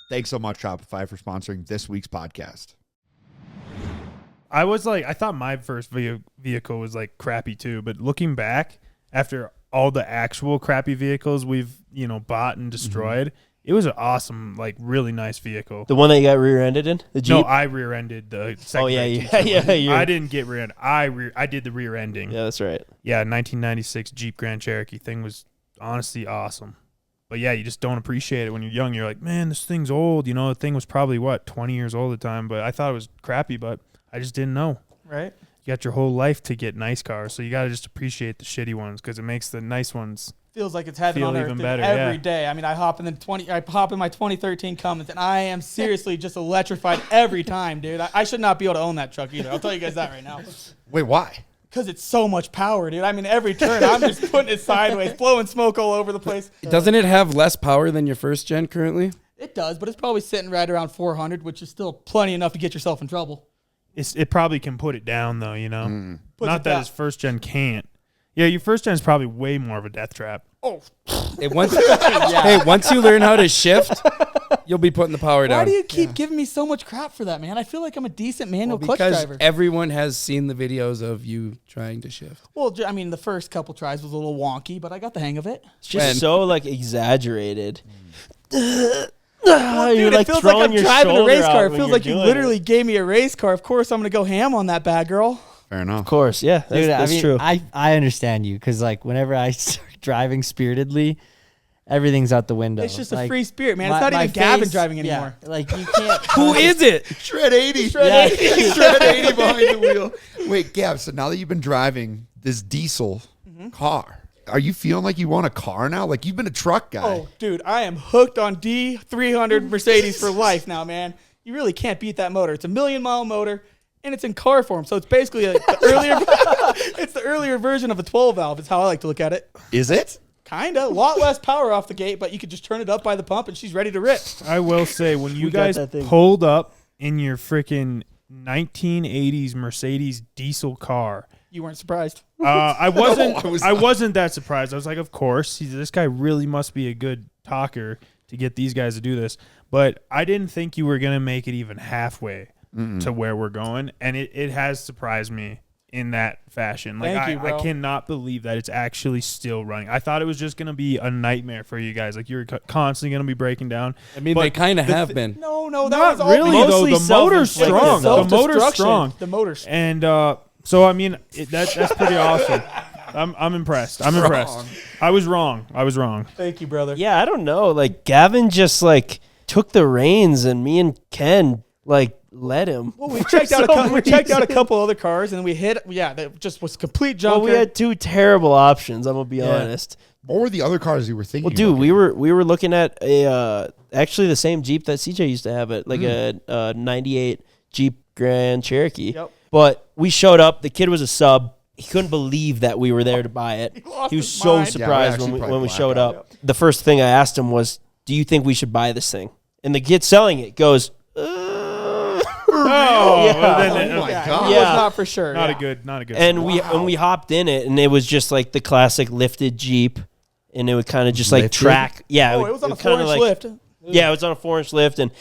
Speaker 5: Thanks so much, Shopify, for sponsoring this week's podcast.
Speaker 1: I thought my first vehicle was like crappy too, but looking back after all the actual crappy vehicles we've, bought and destroyed, it was an awesome, like really nice vehicle.
Speaker 2: The one that you got rear-ended in? The Jeep?
Speaker 1: No, I rear-ended the second.
Speaker 2: Oh, yeah.
Speaker 1: I didn't get rear-ended. I did the rear-ending.
Speaker 2: Yeah, that's right.
Speaker 1: Yeah, 1996 Jeep Grand Cherokee thing was honestly awesome. But yeah, you just don't appreciate it when you're young. You're like, man, this thing's old. The thing was probably 20 years old at the time, but I thought it was crappy, but I just didn't know.
Speaker 6: Right?
Speaker 1: You got your whole life to get nice cars, so you got to just appreciate the shitty ones because it makes the nice ones.
Speaker 6: Feels like it's heaven
Speaker 1: Feel
Speaker 6: on
Speaker 1: even
Speaker 6: earth
Speaker 1: better,
Speaker 6: every
Speaker 1: yeah.
Speaker 6: day. I mean, I hop in my 2013 Cummins, and I am seriously just electrified every time, dude. I should not be able to own that truck either. I'll tell you guys that right now.
Speaker 5: Wait, why?
Speaker 6: Because it's so much power, dude. I mean, every turn, I'm just putting it sideways, blowing smoke all over the place.
Speaker 4: Doesn't it have less power than your first gen currently?
Speaker 6: It does, but it's probably sitting right around 400, which is still plenty enough to get yourself in trouble.
Speaker 1: It probably can put it down though,
Speaker 6: Puts
Speaker 1: Not
Speaker 6: it
Speaker 1: that
Speaker 6: down.
Speaker 1: his first gen can't. Yeah, your first gen is probably way more of a death trap.
Speaker 6: Oh,
Speaker 4: Once you learn how to shift, you'll be putting the power
Speaker 6: why
Speaker 4: down.
Speaker 6: do you keep giving me so much crap for that, man? I feel like I'm a decent manual clutch
Speaker 4: Because
Speaker 6: driver.
Speaker 4: everyone has seen the videos of you trying to shift.
Speaker 6: Well, I mean, the first couple tries was a little wonky, but I got the hang of it.
Speaker 2: It's just
Speaker 4: When-
Speaker 2: so, exaggerated.
Speaker 6: Well,
Speaker 2: You're
Speaker 6: dude, it feels like
Speaker 2: throwing
Speaker 6: I'm
Speaker 2: your
Speaker 6: driving a
Speaker 2: shoulder
Speaker 6: race
Speaker 2: out
Speaker 6: car. It
Speaker 2: when
Speaker 6: feels
Speaker 2: you're
Speaker 6: like you
Speaker 2: doing
Speaker 6: literally
Speaker 2: it.
Speaker 6: gave me a race car. Of course, I'm going to go ham on that bad girl.
Speaker 5: Fair enough.
Speaker 2: Of course, yeah. That's true.
Speaker 3: I understand you because whenever I start driving spiritedly, everything's out the window.
Speaker 6: It's just a free spirit, man. It's
Speaker 3: my-
Speaker 6: not even
Speaker 3: my
Speaker 6: Gavin
Speaker 3: face-
Speaker 6: driving anymore.
Speaker 3: Yeah, you can't.
Speaker 4: Who is it?
Speaker 5: Shred 80.
Speaker 3: Yeah.
Speaker 5: Shred 80 behind the wheel. Wait, Gab, so now that you've been driving this diesel car, are you feeling like you want a car now? Like you've been a truck guy.
Speaker 6: Oh, dude, I am hooked on D300 Mercedes for life now, man. You really can't beat that motor. It's a 1,000,000-mile motor. and it's in car form. So it's basically like the earlier. It's the earlier version of a 12 valve. Is how I like to look at it.
Speaker 5: Is it?
Speaker 6: Kinda, a lot less power off the gate, but you could just turn it up by the pump, and she's ready to rip.
Speaker 1: I will say, when you
Speaker 2: We got
Speaker 1: guys
Speaker 2: that thing.
Speaker 1: pulled up in your freaking 1980s Mercedes diesel car,
Speaker 6: You weren't surprised.
Speaker 1: I wasn't.
Speaker 5: I was
Speaker 1: I
Speaker 5: not.
Speaker 1: wasn't that surprised. I was like, of course, this guy really must be a good talker to get these guys to do this. But I didn't think you were gonna make it even halfway to where we're going, and it has surprised me in that fashion. Like
Speaker 6: Thank you, bro.
Speaker 1: I cannot believe that it's actually still running. I thought it was just gonna be a nightmare for you guys. Like you're constantly gonna be breaking down.
Speaker 4: I mean,
Speaker 1: But
Speaker 4: they kind of
Speaker 1: the
Speaker 4: have been.
Speaker 6: No, that
Speaker 1: Not
Speaker 6: was all
Speaker 1: really though.
Speaker 2: mostly
Speaker 1: The motor's
Speaker 2: self-inflicted.
Speaker 1: strong. The motor's
Speaker 6: self-destruction.
Speaker 1: strong.
Speaker 6: The motor's
Speaker 1: And so I mean that's pretty awesome. I'm impressed. I'm impressed. I was wrong.
Speaker 6: Thank you, brother.
Speaker 2: Yeah, I don't know. Like Gavin just like took the reins, and me and Ken like let him.
Speaker 6: Well, we checked out a couple other cars, and we hit. Yeah, that just was complete junker.
Speaker 2: Well, we had two terrible options. I'm gonna be honest.
Speaker 5: What were the other cars you were thinking?
Speaker 2: Well, dude,
Speaker 5: about?
Speaker 2: we were looking at a actually the same Jeep that CJ used to have, it like a 98 Jeep Grand Cherokee.
Speaker 6: Yep.
Speaker 2: But we showed up. The kid was a sub. He couldn't believe that we were there to buy it.
Speaker 6: lost
Speaker 2: He was
Speaker 6: his
Speaker 2: so
Speaker 6: mind.
Speaker 2: surprised
Speaker 5: actually
Speaker 2: when
Speaker 5: probably
Speaker 2: we
Speaker 5: blacked
Speaker 2: showed
Speaker 5: out.
Speaker 2: up. The first thing I asked him was, "Do you think we should buy this thing?" And the kid selling it goes,
Speaker 1: Oh,
Speaker 2: Yeah.
Speaker 1: well, then,
Speaker 5: Oh my
Speaker 6: Yeah,
Speaker 5: God.
Speaker 6: he
Speaker 2: Yeah.
Speaker 6: was not for sure.
Speaker 1: not
Speaker 6: yeah.
Speaker 1: a good.
Speaker 2: and we hopped in it, and it was just like the classic lifted Jeep, and it would kind of just like
Speaker 5: Lifted?
Speaker 2: track. Yeah,
Speaker 6: Oh, it was on a
Speaker 2: kinda
Speaker 6: 4-inch
Speaker 2: like,
Speaker 6: lift.
Speaker 2: Yeah, it was on a 4-inch lift, and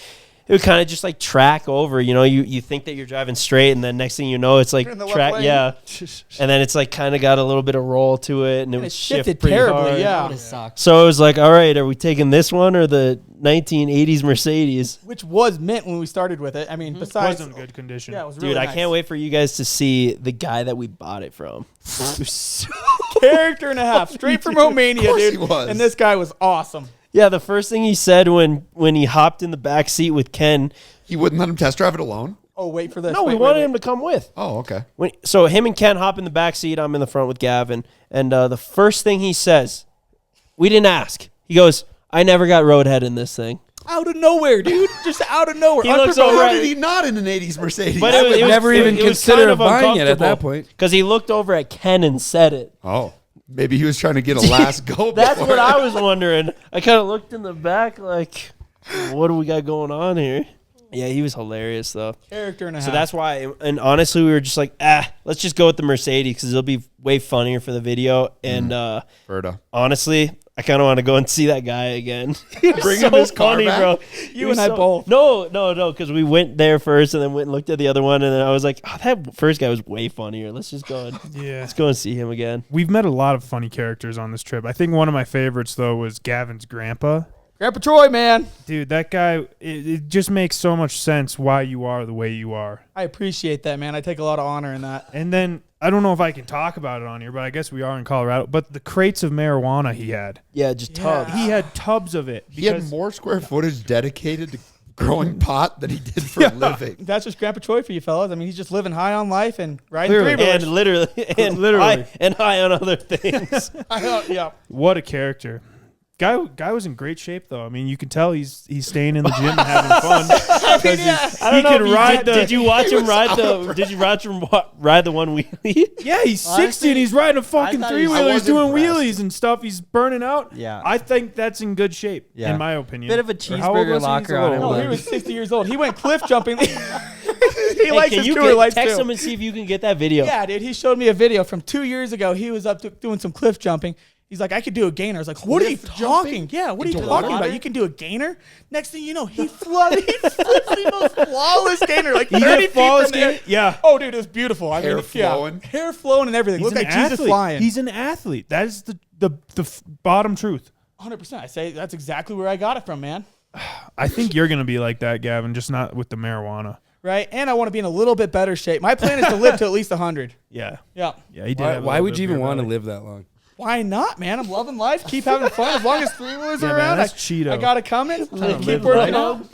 Speaker 2: it would kind of just like track over. You know, you think that you're driving straight, and then next thing you know, it's like
Speaker 6: You're in the left
Speaker 2: track.
Speaker 6: lane.
Speaker 2: Yeah, and then it's like kind of got a little bit of roll to it, and it
Speaker 6: And
Speaker 2: would
Speaker 6: it
Speaker 2: shift
Speaker 6: shifted
Speaker 2: pretty
Speaker 6: terribly.
Speaker 2: hard.
Speaker 6: Yeah,
Speaker 3: That would've sucked.
Speaker 2: So it was like, all right, are we taking this one or the 1980s Mercedes?
Speaker 6: which was mint when we started with it. I mean,
Speaker 1: It
Speaker 6: besides,
Speaker 1: was in good condition.
Speaker 6: yeah, it was really
Speaker 2: Dude, I
Speaker 6: nice.
Speaker 2: can't wait for you guys to see the guy that we bought it from.
Speaker 6: Character and a half, straight from Romania,
Speaker 5: course
Speaker 6: dude.
Speaker 5: he was.
Speaker 6: And this guy was awesome.
Speaker 2: Yeah, the first thing he said when he hopped in the back seat with Ken,
Speaker 5: He wouldn't let him test drive it alone.
Speaker 6: Oh, wait for this.
Speaker 2: no, we
Speaker 6: Wait,
Speaker 2: wanted
Speaker 6: wait.
Speaker 2: him to come with.
Speaker 5: Oh, okay.
Speaker 2: So him and Ken hop in the back seat. I'm in the front with Gavin. And the first thing he says, we didn't ask. He goes, I never got roadhead in this thing.
Speaker 6: Out of nowhere, dude. Just out of nowhere.
Speaker 2: He looks
Speaker 6: Unprovoked.
Speaker 2: over
Speaker 5: How
Speaker 2: at-
Speaker 5: did he not in an 80s Mercedes?
Speaker 2: But
Speaker 4: I
Speaker 2: it
Speaker 4: would
Speaker 2: was-
Speaker 4: never
Speaker 2: it-
Speaker 4: even
Speaker 2: it was
Speaker 4: consider
Speaker 2: kind of
Speaker 4: buying it at that
Speaker 2: uncomfortable.
Speaker 4: point.
Speaker 2: Because he looked over at Ken and said it.
Speaker 5: Oh, maybe he was trying to get a last go.
Speaker 2: That's
Speaker 5: before-
Speaker 2: what I was wondering. I kind of looked in the back like, what do we got going on here? Yeah, he was hilarious though.
Speaker 6: Character and a half.
Speaker 2: So that's why, and honestly, we were just like, let's just go with the Mercedes because it'll be way funnier for the video. And
Speaker 5: Berta.
Speaker 2: honestly, I kind of want to go and see that guy again.
Speaker 5: Bring him his car back?
Speaker 2: bro.
Speaker 6: You
Speaker 2: He was
Speaker 6: and I both.
Speaker 2: No, because we went there first and then went and looked at the other one, and then I was like, that first guy was way funnier. Let's just go and
Speaker 1: Yeah.
Speaker 2: let's go and see him again.
Speaker 1: We've met a lot of funny characters on this trip. I think one of my favorites though was Gavin's grandpa.
Speaker 6: Grandpa Troy, man.
Speaker 1: Dude, that guy, it just makes so much sense why you are the way you are.
Speaker 6: I appreciate that, man. I take a lot of honor in that.
Speaker 1: And then, I don't know if I can talk about it on here, but I guess we are in Colorado. But the crates of marijuana he had.
Speaker 2: Yeah, just tubs.
Speaker 1: He had tubs of it.
Speaker 5: He had
Speaker 1: because-
Speaker 5: more square footage dedicated to growing pot than he did for a living.
Speaker 6: That's just Grandpa Troy for you fellas. I mean, he's just living high on life and riding
Speaker 1: Clearly.
Speaker 6: three-wheelers.
Speaker 2: And literally, and high on other things.
Speaker 6: Yeah.
Speaker 1: What a character. Guy was in great shape though. I mean, you can tell he's staying in the gym and having fun. Because
Speaker 2: I don't
Speaker 1: he
Speaker 2: know
Speaker 1: can
Speaker 2: if you
Speaker 1: ride the.
Speaker 2: Did you watch him ride the? Did you watch him ride the one wheelie?
Speaker 1: Yeah, he's 60
Speaker 3: Honestly,
Speaker 1: and he's riding a fucking
Speaker 3: thought he was-
Speaker 1: three-wheeler.
Speaker 5: I
Speaker 1: He's
Speaker 5: was
Speaker 1: doing
Speaker 5: impressed.
Speaker 1: wheelies and stuff. He's burning out.
Speaker 3: Yeah.
Speaker 1: I think that's in good shape,
Speaker 3: Yeah.
Speaker 1: in my opinion.
Speaker 3: Bit of a
Speaker 1: Or how old
Speaker 3: cheeseburger
Speaker 1: was he? He's
Speaker 3: locker
Speaker 1: a
Speaker 3: on
Speaker 1: little
Speaker 3: him,
Speaker 6: No,
Speaker 1: older.
Speaker 6: he was 60 years old. He went cliff jumping. he
Speaker 2: Hey,
Speaker 6: likes
Speaker 2: can
Speaker 6: his
Speaker 2: you
Speaker 6: tour lights
Speaker 2: text
Speaker 6: too.
Speaker 2: him and see if you can get that video?
Speaker 6: Yeah, dude. He showed me a video from 2 years ago. He was up doing some cliff jumping. He's like, I could do a gainer. I was like, what are you
Speaker 5: Cliff
Speaker 6: talking?
Speaker 5: jumping
Speaker 6: Yeah, what are you
Speaker 5: into
Speaker 6: talking
Speaker 5: water?
Speaker 6: about? You can do a gainer? Next thing you know, he flooded. He flips the most flawless gainer, like 30 feet
Speaker 1: flawless
Speaker 6: from there.
Speaker 1: gainer? Yeah.
Speaker 6: Oh, dude, it was beautiful. I
Speaker 5: Hair
Speaker 6: mean,
Speaker 5: flowing.
Speaker 6: Yeah, hair flowing and everything.
Speaker 1: He's
Speaker 6: Looked
Speaker 1: an
Speaker 6: like Jesus
Speaker 1: athlete.
Speaker 6: flying.
Speaker 1: He's an athlete. That is the bottom truth.
Speaker 6: 100%. I say that's exactly where I got it from, man.
Speaker 1: I think you're gonna be like that, Gavin, just not with the marijuana.
Speaker 6: Right? And I want to be in a little bit better shape. My plan is to live to at least 100.
Speaker 1: Yeah.
Speaker 6: Yeah.
Speaker 1: Yeah, he did.
Speaker 4: Why,
Speaker 1: have a
Speaker 4: why
Speaker 1: little
Speaker 4: would
Speaker 1: bit
Speaker 4: you
Speaker 1: of
Speaker 4: even
Speaker 1: beer
Speaker 4: want to
Speaker 1: belly.
Speaker 4: live that long?
Speaker 6: Why not, man? I'm loving life. Keep having fun. As long as three-wheelers
Speaker 1: Yeah,
Speaker 6: are
Speaker 1: man,
Speaker 6: around,
Speaker 1: that's Cheeto.
Speaker 6: I got it coming.
Speaker 1: live
Speaker 6: Keep working
Speaker 1: life.
Speaker 6: out.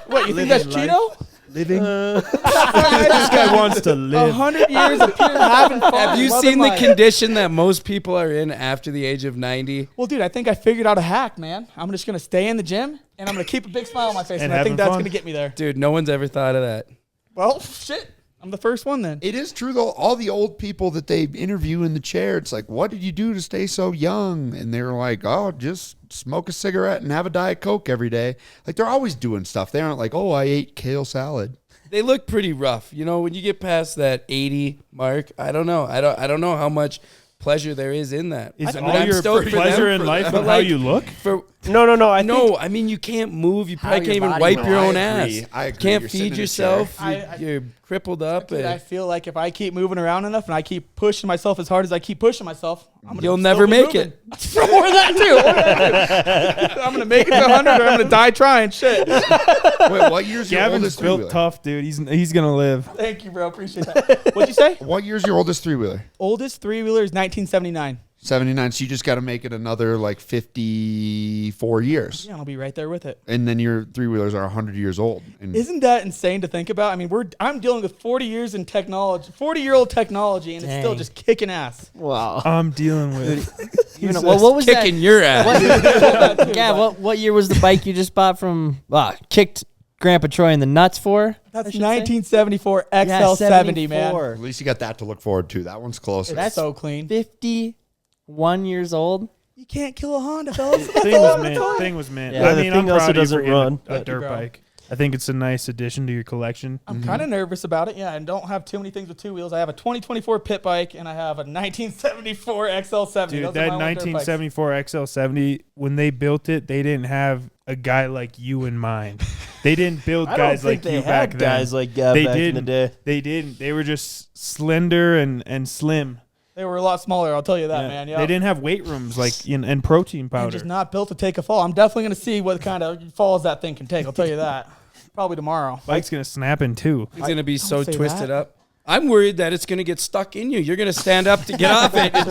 Speaker 6: What, you think that's
Speaker 1: Living
Speaker 6: Cheeto?
Speaker 1: Living. This guy wants to live.
Speaker 6: 100 years of pure having fun.
Speaker 4: Have you
Speaker 6: loving
Speaker 4: seen the
Speaker 6: life.
Speaker 4: condition that most people are in after the age of 90?
Speaker 6: Well, dude, I think I figured out a hack, man. I'm just going to stay in the gym, and I'm going to keep a big smile on my face,
Speaker 1: And
Speaker 6: and I think
Speaker 1: having
Speaker 6: that's
Speaker 1: fun.
Speaker 6: going to get me there.
Speaker 4: Dude, no one's ever thought of that.
Speaker 6: Well, shit. I'm the first one then.
Speaker 5: It is true though. All the old people that they interview in the chair, it's like, what did you do to stay so young? And they're like, oh, just smoke a cigarette and have a Diet Coke every day. Like they're always doing stuff. They aren't like, oh, I ate kale salad.
Speaker 4: They look pretty rough. You know, when you get past that 80 mark, I don't know. I don't know how much pleasure there is in that.
Speaker 1: Is
Speaker 4: I'm
Speaker 1: all your
Speaker 4: stoked for
Speaker 1: pleasure
Speaker 4: them
Speaker 1: in life
Speaker 4: but
Speaker 1: and how you look?
Speaker 2: No.
Speaker 4: I mean, you can't move. You
Speaker 3: How
Speaker 4: probably
Speaker 3: your
Speaker 4: can't even
Speaker 3: body
Speaker 4: wipe
Speaker 3: moves.
Speaker 4: your own
Speaker 5: I
Speaker 4: ass.
Speaker 5: agree. I agree.
Speaker 4: Can't
Speaker 5: You're sitting
Speaker 4: feed
Speaker 5: in a
Speaker 4: yourself.
Speaker 6: chair.
Speaker 4: You're crippled up.
Speaker 6: Dude,
Speaker 4: and
Speaker 6: I feel like if I keep moving around enough and I keep pushing myself as hard as I keep pushing myself,
Speaker 4: You'll never make it.
Speaker 6: More of that too. I'm gonna make it to 100 or I'm gonna die trying. Shit.
Speaker 5: Wait, what year's your
Speaker 1: Gavin's
Speaker 5: oldest
Speaker 1: built
Speaker 5: three-wheeler?
Speaker 1: tough, dude. He's gonna live.
Speaker 6: Thank you, bro. Appreciate that. What'd you say?
Speaker 5: What year's your oldest three-wheeler?
Speaker 6: Oldest three-wheeler is 1979.
Speaker 5: 79. So you just got to make it another like 54 years.
Speaker 6: Yeah, I'll be right there with it.
Speaker 5: And then your three-wheelers are 100 years old. And
Speaker 6: Isn't that insane to think about? I mean, I'm dealing with 40 years in technology, 40-year-old technology, and it's still
Speaker 3: Dang.
Speaker 6: just kicking ass.
Speaker 2: Wow.
Speaker 1: I'm dealing with.
Speaker 3: Well, what was
Speaker 4: Kicking your ass.
Speaker 3: What year was the bike you just bought from? Kicked Grandpa Troy in the nuts for?
Speaker 6: That's
Speaker 3: I should say?
Speaker 6: 1974
Speaker 3: Yeah,
Speaker 6: XL70, man.
Speaker 3: 74.
Speaker 5: at least you got that to look forward to. That one's closer.
Speaker 6: That's so clean.
Speaker 3: 51 years old.
Speaker 6: You can't kill a Honda, fellas.
Speaker 1: Thing was meant.
Speaker 3: Yeah,
Speaker 1: I
Speaker 2: the
Speaker 1: mean,
Speaker 2: thing
Speaker 1: I'm
Speaker 2: also
Speaker 1: proud of you
Speaker 2: doesn't
Speaker 1: for getting
Speaker 2: run.
Speaker 1: a dirt
Speaker 6: Bro.
Speaker 1: bike. I think it's a nice addition to your collection.
Speaker 6: I'm kind of nervous about it, yeah, and don't have too many things with two wheels. I have a 2024 pit bike, and I have a 1974 XL70.
Speaker 1: Dude,
Speaker 6: Those
Speaker 1: that
Speaker 6: are my only dirt bikes.
Speaker 1: 1974 XL70, when they built it, they didn't have a guy like you in mind. They didn't build
Speaker 2: I don't
Speaker 1: guys
Speaker 2: think
Speaker 1: like
Speaker 2: they
Speaker 1: you
Speaker 2: had
Speaker 1: back
Speaker 2: guys
Speaker 1: then.
Speaker 2: like Gav
Speaker 1: They
Speaker 2: back in the
Speaker 1: didn't.
Speaker 2: day.
Speaker 1: They didn't. They were just slender and slim.
Speaker 6: They were a lot smaller, I'll tell you that,
Speaker 1: Yeah.
Speaker 6: man. Yeah.
Speaker 1: They didn't have weight rooms like and protein
Speaker 6: They're
Speaker 1: powder.
Speaker 6: just not built to take a fall. I'm definitely going to see what kind of falls that thing can take. I'll tell you that. Probably tomorrow.
Speaker 1: Bike's gonna snap in two.
Speaker 4: It's going to be so
Speaker 6: say
Speaker 4: twisted
Speaker 6: that.
Speaker 4: up. I'm worried that it's going to get stuck in you. You're going to stand up to get off it. It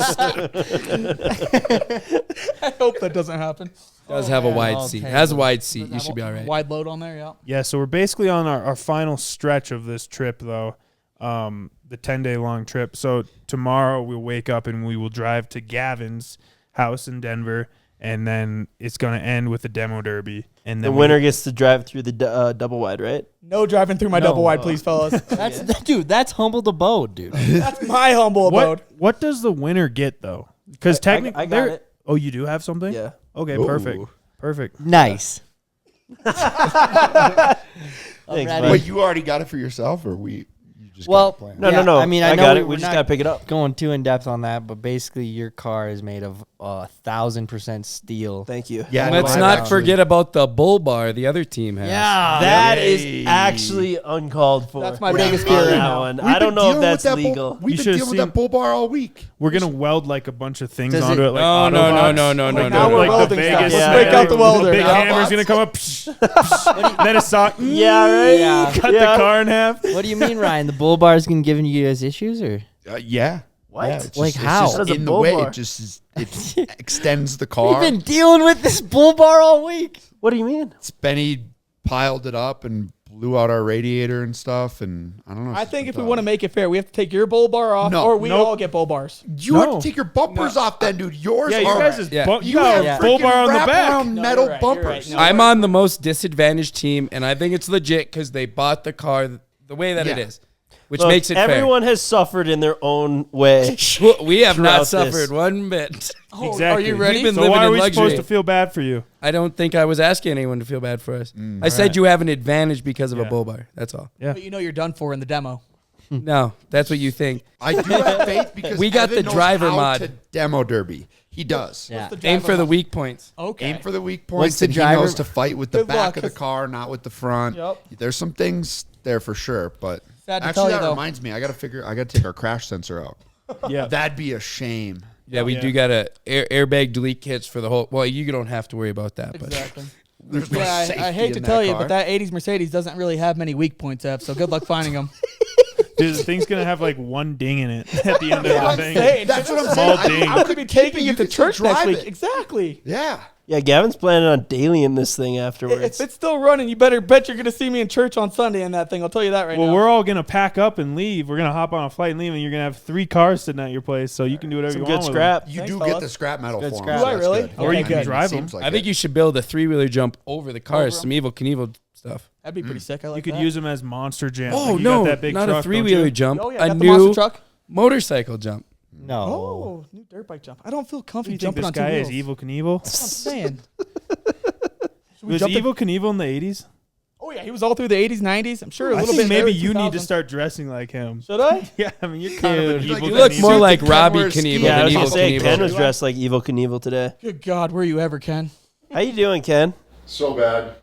Speaker 6: I hope that doesn't happen.
Speaker 4: does have a wide
Speaker 3: Oh,
Speaker 4: seat.
Speaker 3: okay.
Speaker 4: Has a wide seat.
Speaker 6: Does
Speaker 4: You
Speaker 6: have
Speaker 4: should be all right.
Speaker 6: Wide load on there, yeah.
Speaker 1: Yeah, so we're basically on our final stretch of this trip, though, the 10-day long trip. So tomorrow we'll wake up and we will drive to Gavin's house in Denver, and then it's going to end with the demo derby. And
Speaker 2: The
Speaker 1: then
Speaker 2: winner gets to drive through the double wide, right?
Speaker 6: No driving through my
Speaker 3: No.
Speaker 6: double wide, please, fellas.
Speaker 3: That's humbled abode, dude.
Speaker 6: That's my humble abode.
Speaker 1: What does the winner get, though? Because technically,
Speaker 2: I got it.
Speaker 1: Oh, you do have something?
Speaker 2: Yeah.
Speaker 1: Okay,
Speaker 5: Ooh.
Speaker 1: perfect.
Speaker 3: Nice.
Speaker 2: Thanks,
Speaker 3: Alrighty.
Speaker 2: bud.
Speaker 5: Wait, you already got it for yourself, or you just
Speaker 3: Well,
Speaker 5: got it planned?
Speaker 2: No.
Speaker 3: I mean, I know
Speaker 2: got it.
Speaker 3: we're
Speaker 2: We just
Speaker 3: not-
Speaker 2: got to pick it up.
Speaker 3: Going too in depth on that, but basically your car is made of 1,000% steel.
Speaker 2: Thank you.
Speaker 5: Yeah,
Speaker 4: Let's
Speaker 5: no,
Speaker 4: not
Speaker 5: I've
Speaker 4: forget about the bull bar the other team has.
Speaker 2: That is
Speaker 5: Yay.
Speaker 2: actually uncalled for.
Speaker 6: That's my
Speaker 5: What do you
Speaker 6: biggest
Speaker 5: mean?
Speaker 6: fear right
Speaker 2: that
Speaker 6: now.
Speaker 2: one.
Speaker 5: We've
Speaker 2: I don't
Speaker 5: been
Speaker 2: know if
Speaker 5: dealing
Speaker 2: that's
Speaker 5: with that
Speaker 2: legal.
Speaker 5: We've
Speaker 1: You
Speaker 5: been
Speaker 1: should've
Speaker 5: dealing with
Speaker 1: seen-
Speaker 5: that bull bar all week.
Speaker 1: We're going to weld like a bunch of things
Speaker 3: Does
Speaker 1: onto
Speaker 3: it-
Speaker 1: it. Like
Speaker 4: No,
Speaker 1: Autobots.
Speaker 4: no.
Speaker 1: Like
Speaker 6: Now
Speaker 1: the-
Speaker 6: we're
Speaker 1: like the
Speaker 6: welding
Speaker 1: Vegas.
Speaker 6: stuff.
Speaker 2: Let's
Speaker 6: break out the welder.
Speaker 1: The big
Speaker 6: Yeah.
Speaker 1: hammer's going to come up. Then a sock.
Speaker 2: Yeah, right.
Speaker 3: Yeah.
Speaker 1: Cut the car in half.
Speaker 3: What do you mean, Ryan? The bull bar's giving you guys issues, or
Speaker 5: Yeah.
Speaker 2: What?
Speaker 5: Yeah, it's
Speaker 3: Like
Speaker 5: just,
Speaker 3: how?
Speaker 5: It's
Speaker 2: How does
Speaker 5: just
Speaker 2: a
Speaker 5: in the
Speaker 2: bull
Speaker 5: way.
Speaker 2: bar-
Speaker 5: It just it extends the
Speaker 3: we've
Speaker 5: car.
Speaker 3: been dealing with this bull bar all week.
Speaker 2: What do you mean?
Speaker 5: Spenny piled it up and blew out our radiator and stuff. And I don't know.
Speaker 6: I think if we want to make it fair, we have to take your bull bar off,
Speaker 5: No.
Speaker 6: or we
Speaker 1: Nope.
Speaker 6: all get bull bars.
Speaker 5: you have
Speaker 1: No.
Speaker 5: to take your bumpers off, then, dude. Yours
Speaker 1: Yeah, you
Speaker 5: are.
Speaker 1: guys is
Speaker 4: Yeah.
Speaker 1: you
Speaker 5: you
Speaker 1: got
Speaker 5: have
Speaker 1: a full
Speaker 5: freaking
Speaker 1: bar on the back.
Speaker 5: wraparound
Speaker 6: No,
Speaker 5: metal
Speaker 6: you're right, you're
Speaker 5: bumpers.
Speaker 6: right. No.
Speaker 4: I'm on the most disadvantaged team, and I think it's legit because they bought the car the way that it
Speaker 5: Yeah.
Speaker 4: is, which
Speaker 2: Look,
Speaker 4: makes it
Speaker 2: everyone has suffered in their own way.
Speaker 4: fair. We have
Speaker 2: throughout
Speaker 4: not
Speaker 2: this.
Speaker 4: suffered one bit.
Speaker 1: Exactly.
Speaker 6: Are you ready?
Speaker 4: We've been
Speaker 1: So
Speaker 4: living
Speaker 1: why are
Speaker 4: in
Speaker 1: we
Speaker 4: luxury.
Speaker 1: supposed to feel bad for you?
Speaker 4: I don't think I was asking anyone to feel bad for us. I said you have an advantage because of a
Speaker 1: Yeah.
Speaker 4: bull bar. That's all.
Speaker 1: Yeah.
Speaker 6: But you know you're done for in the demo.
Speaker 4: No, that's what you think.
Speaker 5: I do have faith because
Speaker 4: We got
Speaker 5: Evan
Speaker 4: the
Speaker 5: knows
Speaker 4: driver
Speaker 5: how
Speaker 4: mod.
Speaker 5: to demo derby. He does.
Speaker 3: Yeah.
Speaker 4: Aim for the weak points.
Speaker 6: Okay.
Speaker 5: Aim for the weak
Speaker 3: What's
Speaker 5: points,
Speaker 3: the
Speaker 5: and he
Speaker 3: driver-
Speaker 5: knows to fight with the
Speaker 6: Good
Speaker 5: back
Speaker 6: luck,
Speaker 5: of the
Speaker 6: 'cause-
Speaker 5: car, not with the front.
Speaker 6: Yep.
Speaker 5: There's some things there for sure, but
Speaker 6: Sad to
Speaker 5: actually
Speaker 6: tell you,
Speaker 5: that
Speaker 6: though.
Speaker 5: reminds me, I gotta take our crash sensor out.
Speaker 1: Yeah.
Speaker 5: That'd be a shame.
Speaker 4: Yeah, we
Speaker 1: Yeah.
Speaker 4: do got a airbag delete kits for the whole. Well, you don't have to worry about that, but
Speaker 6: Exactly.
Speaker 5: There's no
Speaker 6: Yeah, I
Speaker 5: safety
Speaker 6: hate to
Speaker 5: in
Speaker 6: tell
Speaker 5: that
Speaker 6: you,
Speaker 5: car.
Speaker 6: but that 80s Mercedes doesn't really have many weak points, Ev, so good luck finding them.
Speaker 1: Dude, the thing's going to have like one ding in it at the end of the thing.
Speaker 5: That's what I'm
Speaker 1: Small
Speaker 5: saying.
Speaker 1: ding.
Speaker 6: I'm going to be taking you to
Speaker 5: can still
Speaker 6: church next
Speaker 5: drive
Speaker 6: week.
Speaker 5: it.
Speaker 6: Exactly.
Speaker 5: Yeah.
Speaker 2: Yeah, Gavin's planning on dailying this thing
Speaker 6: If
Speaker 2: afterwards.
Speaker 6: it's still running, you better bet you're going to see me in church on Sunday in that thing. I'll tell you that right
Speaker 1: Well,
Speaker 6: now.
Speaker 1: we're all going to pack up and leave. We're going to hop on a flight and leave, and you're going to have 3 cars sitting at your place, so you can do whatever
Speaker 2: Some
Speaker 1: you
Speaker 2: good
Speaker 1: want with
Speaker 2: scrap.
Speaker 5: You
Speaker 6: Thanks,
Speaker 5: do
Speaker 6: fellas.
Speaker 5: get the scrap metal
Speaker 2: Good
Speaker 5: for 'em,
Speaker 2: scrap.
Speaker 5: so
Speaker 6: Do I
Speaker 5: that's
Speaker 6: really?
Speaker 5: good.
Speaker 1: Or you
Speaker 6: Okay,
Speaker 1: can
Speaker 6: good.
Speaker 1: drive
Speaker 5: Seems
Speaker 1: them.
Speaker 5: like
Speaker 4: I think
Speaker 5: it.
Speaker 4: you should build a 3-wheeler jump over the cars. Some evil Knievel stuff.
Speaker 6: That'd be pretty sick. I like
Speaker 1: You could
Speaker 6: that.
Speaker 1: use them as monster jam.
Speaker 4: Oh,
Speaker 1: Like, you
Speaker 4: no,
Speaker 1: got that big
Speaker 4: not
Speaker 1: truck,
Speaker 4: a
Speaker 1: don't you?
Speaker 4: three-wheeler jump.
Speaker 6: Oh, yeah,
Speaker 4: a
Speaker 6: got the monster
Speaker 4: new
Speaker 6: truck.
Speaker 4: motorcycle jump.
Speaker 3: No.
Speaker 6: Oh, new dirt bike jump. I don't feel comfy
Speaker 1: You think
Speaker 6: jumping
Speaker 1: this
Speaker 6: on two
Speaker 1: guy
Speaker 6: wheels.
Speaker 1: is Evil Knievel?
Speaker 6: That's what I'm saying. Should we
Speaker 1: Was
Speaker 6: jump in-
Speaker 1: Evil Knievel in the 80s?
Speaker 6: Oh, yeah, he was all through the 80s, 90s. I'm sure a
Speaker 1: I
Speaker 6: little
Speaker 1: think
Speaker 6: bit
Speaker 1: maybe
Speaker 6: early
Speaker 1: you need to
Speaker 6: 2000s.
Speaker 1: start dressing like him.
Speaker 6: Should I?
Speaker 1: Yeah, I mean, you're kind of an
Speaker 3: Dude.
Speaker 1: Evil
Speaker 5: You
Speaker 4: You look
Speaker 1: Knievel.
Speaker 4: more like
Speaker 5: Ken
Speaker 4: Robbie
Speaker 5: wears
Speaker 4: Knievel
Speaker 5: ski
Speaker 2: Yeah, I
Speaker 4: than
Speaker 2: was
Speaker 4: Evil
Speaker 2: gonna say
Speaker 4: Knievel.
Speaker 2: Ken was dressed like Evil Knievel today.
Speaker 6: Good God, were you ever, Ken?
Speaker 2: How you doing, Ken?
Speaker 7: So bad.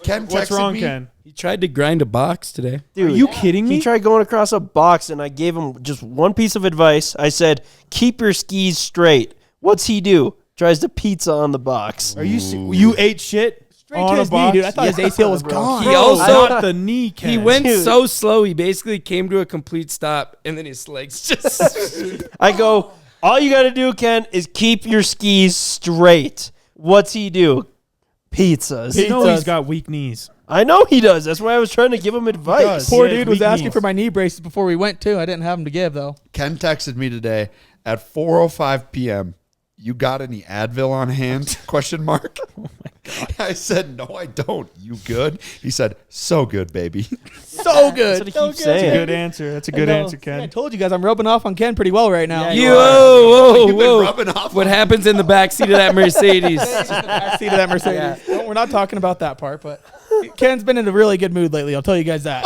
Speaker 5: Ken
Speaker 1: What's
Speaker 5: texted
Speaker 1: wrong,
Speaker 5: me.
Speaker 1: Ken?
Speaker 4: He tried to grind a box today.
Speaker 2: Dude,
Speaker 1: Are you kidding
Speaker 2: he
Speaker 1: me?
Speaker 2: tried going across a box, and I gave him just one piece of advice. I said, "Keep your skis straight." What's he do? Tries to pizza on the box.
Speaker 1: Are you you ate shit
Speaker 6: Straight
Speaker 1: on
Speaker 6: to
Speaker 1: a
Speaker 6: his knee,
Speaker 1: box?
Speaker 6: dude. I thought his ACL was gone.
Speaker 4: He also-
Speaker 1: not the knee, Ken.
Speaker 4: He went
Speaker 2: Dude.
Speaker 4: so slow, he basically came to a complete stop, and then his legs just...
Speaker 2: I go, all you got to do, Ken, is keep your skis straight. What's he do? Pizzas.
Speaker 1: You know
Speaker 6: Pizzas.
Speaker 1: he's got weak knees.
Speaker 2: I know he does. That's why I was trying to give him advice.
Speaker 1: does.
Speaker 6: Poor
Speaker 1: He has
Speaker 6: dude was
Speaker 1: weak
Speaker 6: asking
Speaker 1: knees.
Speaker 6: for my knee braces before we went, too. I didn't have them to give, though.
Speaker 5: Ken texted me today at 4:05 p.m. You got any Advil on hand? Question mark. Oh my God. I said, no, I don't. You good? He said, so good, baby.
Speaker 6: So good.
Speaker 2: That's what he
Speaker 6: So
Speaker 2: keeps
Speaker 6: good.
Speaker 1: That's a
Speaker 2: saying.
Speaker 1: good answer. That's a good
Speaker 3: know.
Speaker 1: answer,
Speaker 6: Yeah, I
Speaker 1: Ken.
Speaker 6: told you guys I'm rubbing off on Ken pretty well right now.
Speaker 3: Yeah,
Speaker 4: You,
Speaker 3: you
Speaker 4: whoa,
Speaker 5: You've been
Speaker 4: whoa,
Speaker 5: rubbing off
Speaker 4: What
Speaker 5: on
Speaker 4: happens in the backseat of that Mercedes?
Speaker 6: Backseat of that Mercedes. No, we're not talking about that part, but Ken's been in a really good mood lately. I'll tell you guys that.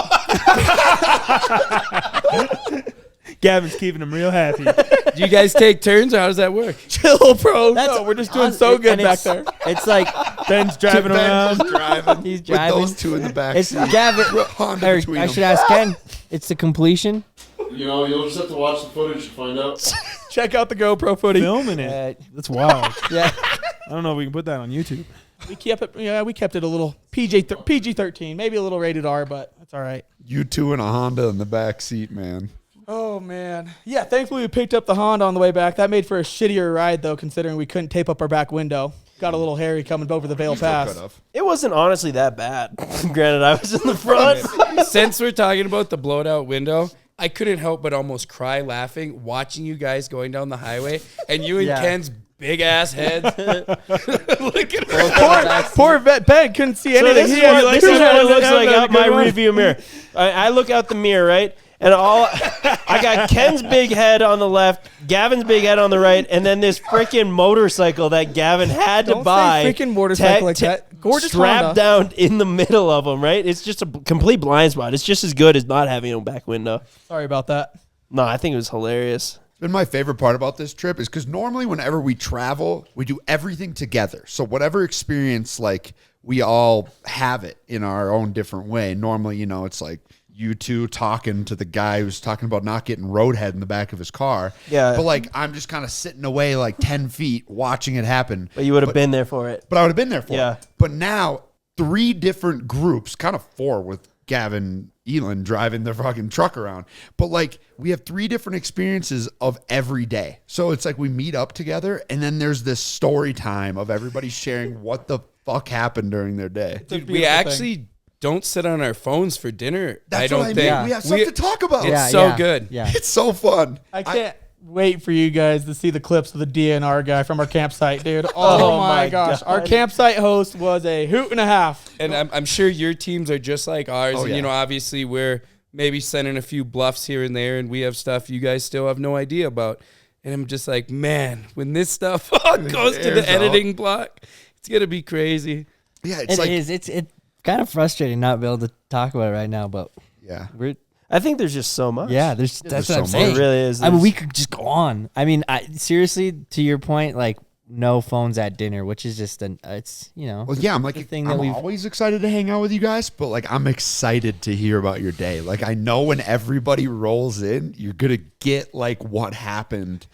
Speaker 1: Gavin's keeping him real happy.
Speaker 4: Do you guys take turns, or how does that work?
Speaker 6: Chill, bro. No, we're just doing so good
Speaker 3: and
Speaker 6: back
Speaker 3: it's-
Speaker 6: there.
Speaker 3: It's like
Speaker 1: Ben's driving
Speaker 5: Ben
Speaker 1: around.
Speaker 5: was driving.
Speaker 3: He's
Speaker 5: with
Speaker 3: driving.
Speaker 5: those two in the back.
Speaker 3: it's
Speaker 5: seat.
Speaker 3: Gavin.
Speaker 5: Honda
Speaker 3: Or
Speaker 5: between
Speaker 3: I
Speaker 5: them.
Speaker 3: should ask Ken. It's the completion.
Speaker 7: You know, you'll just have to watch the footage to find out.
Speaker 6: Check out the GoPro footage.
Speaker 1: Filming it.
Speaker 3: Uh,
Speaker 1: That's wild.
Speaker 3: yeah.
Speaker 1: I don't know if we can put that on YouTube.
Speaker 6: We kept it. Yeah, we kept it a little PG-13, maybe a little rated R, but that's all right.
Speaker 5: You two in a Honda in the back seat, man.
Speaker 6: Oh man, yeah. Thankfully, we picked up the Honda on the way back. That made for a shittier ride, though, considering we couldn't tape up our back window. Got a little hairy coming over the Vale
Speaker 5: Still
Speaker 6: Pass.
Speaker 5: could've.
Speaker 2: It wasn't honestly that bad. Granted, I was in the front.
Speaker 4: Since we're talking about the blowed out window, I couldn't help but almost cry laughing watching you guys going down the highway and you and
Speaker 3: Yeah.
Speaker 4: Ken's big ass heads. Look at her.
Speaker 6: Poor vet Ben couldn't see
Speaker 2: So
Speaker 6: anything.
Speaker 2: this is
Speaker 6: He had
Speaker 2: what,
Speaker 6: like
Speaker 2: this is what it
Speaker 1: two
Speaker 2: looks
Speaker 1: hands
Speaker 2: like
Speaker 1: on
Speaker 2: out
Speaker 1: a
Speaker 2: my
Speaker 1: good one.
Speaker 2: review mirror. I look out the mirror, right? And I got Ken's big head on the left, Gavin's big head on the right, and then this freaking motorcycle that Gavin had to
Speaker 6: Don't say
Speaker 2: buy.
Speaker 6: freaking motorcycle like that. Gorgeous
Speaker 2: strapped
Speaker 6: Honda.
Speaker 2: down in the middle of them, right? It's just a complete blind spot. It's just as good as not having a back window.
Speaker 6: Sorry about that.
Speaker 2: No, I think it was hilarious.
Speaker 5: And my favorite part about this trip is because normally whenever we travel, we do everything together. So whatever experience, like, we all have it in our own different way. Normally, you know, it's like you two talking to the guy who's talking about not getting roadhead in the back of his car.
Speaker 2: Yeah.
Speaker 5: But like, I'm just kind of sitting away like 10 feet watching it happen.
Speaker 2: But you would have been there for it.
Speaker 5: But I would have been there for
Speaker 2: Yeah.
Speaker 5: it. But now, 3 different groups, kind of 4 with Gavin Elon driving the fucking truck around. But like, we have 3 different experiences of every day. So it's like we meet up together and then there's this story time of everybody sharing what the fuck happened during their day.
Speaker 4: Dude,
Speaker 6: beautiful
Speaker 4: we
Speaker 6: thing.
Speaker 4: actually don't sit on our phones for dinner.
Speaker 5: That's
Speaker 4: I don't
Speaker 5: what I
Speaker 4: think.
Speaker 5: mean. We have stuff to talk about.
Speaker 4: It's so good.
Speaker 3: Yeah.
Speaker 5: It's so fun.
Speaker 6: I can't wait for you guys to see the clips of the DNR guy from our campsite, dude. Oh, my gosh.
Speaker 2: God.
Speaker 6: Our campsite host was a hoot and a half.
Speaker 4: And I'm sure your teams are just like ours.
Speaker 5: Oh,
Speaker 4: and,
Speaker 5: yeah.
Speaker 4: you know, obviously we're maybe sending a few bluffs here and there, and we have stuff you guys still have no idea about. And I'm just like, man, when this stuff goes to
Speaker 5: airs
Speaker 4: the editing block, it's going to be crazy.
Speaker 5: Yeah, it's
Speaker 3: It
Speaker 5: like,
Speaker 3: is. It's kind of frustrating not be able to talk about it right now, but
Speaker 5: yeah.
Speaker 3: we're
Speaker 2: I think there's just so much.
Speaker 3: that's
Speaker 5: There's
Speaker 3: what I'm
Speaker 5: so
Speaker 3: saying.
Speaker 2: It really is.
Speaker 3: I mean, we
Speaker 2: There's-
Speaker 3: could just go on. I mean, seriously, to your point, like no phones at dinner, which is just it's
Speaker 5: Well, yeah, I'm like,
Speaker 3: the thing that
Speaker 5: I'm
Speaker 3: we've-
Speaker 5: always excited to hang out with you guys, but like, I'm excited to hear about your day. Like, I know when everybody rolls in, you're going to get like what happened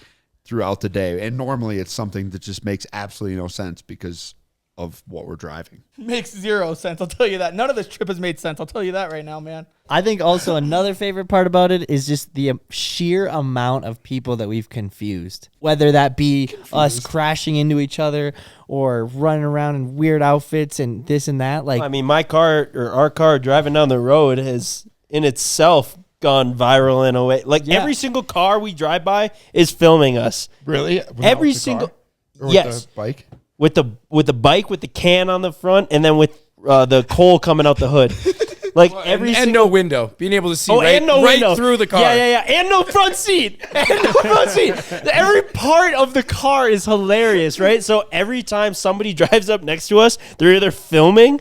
Speaker 5: throughout the day. And normally it's something that just makes absolutely no sense because of what we're driving.
Speaker 6: Makes 0 sense. I'll tell you that. None of this trip has made sense. I'll tell you that right now, man.
Speaker 3: I think also another favorite part about it is just the sheer amount of people that we've confused. Whether that be us crashing into each other or running around in weird outfits and this and that. Like,
Speaker 2: I mean, my car or our car driving down the road has in itself gone viral in a way. Like
Speaker 3: Yeah.
Speaker 2: every single car we drive by is filming us.
Speaker 5: Really?
Speaker 2: Every single
Speaker 5: Or with
Speaker 2: yes.
Speaker 5: the bike?
Speaker 2: With the bike with the can on the front, and then with the coal coming out the hood. Like every
Speaker 4: and
Speaker 2: single
Speaker 4: no window, being able to see
Speaker 2: and no
Speaker 4: right
Speaker 2: window.
Speaker 4: through the car.
Speaker 2: Yeah, and no front seat. And no front seat. Every part of the car is hilarious, right? So every time somebody drives up next to us, they're either filming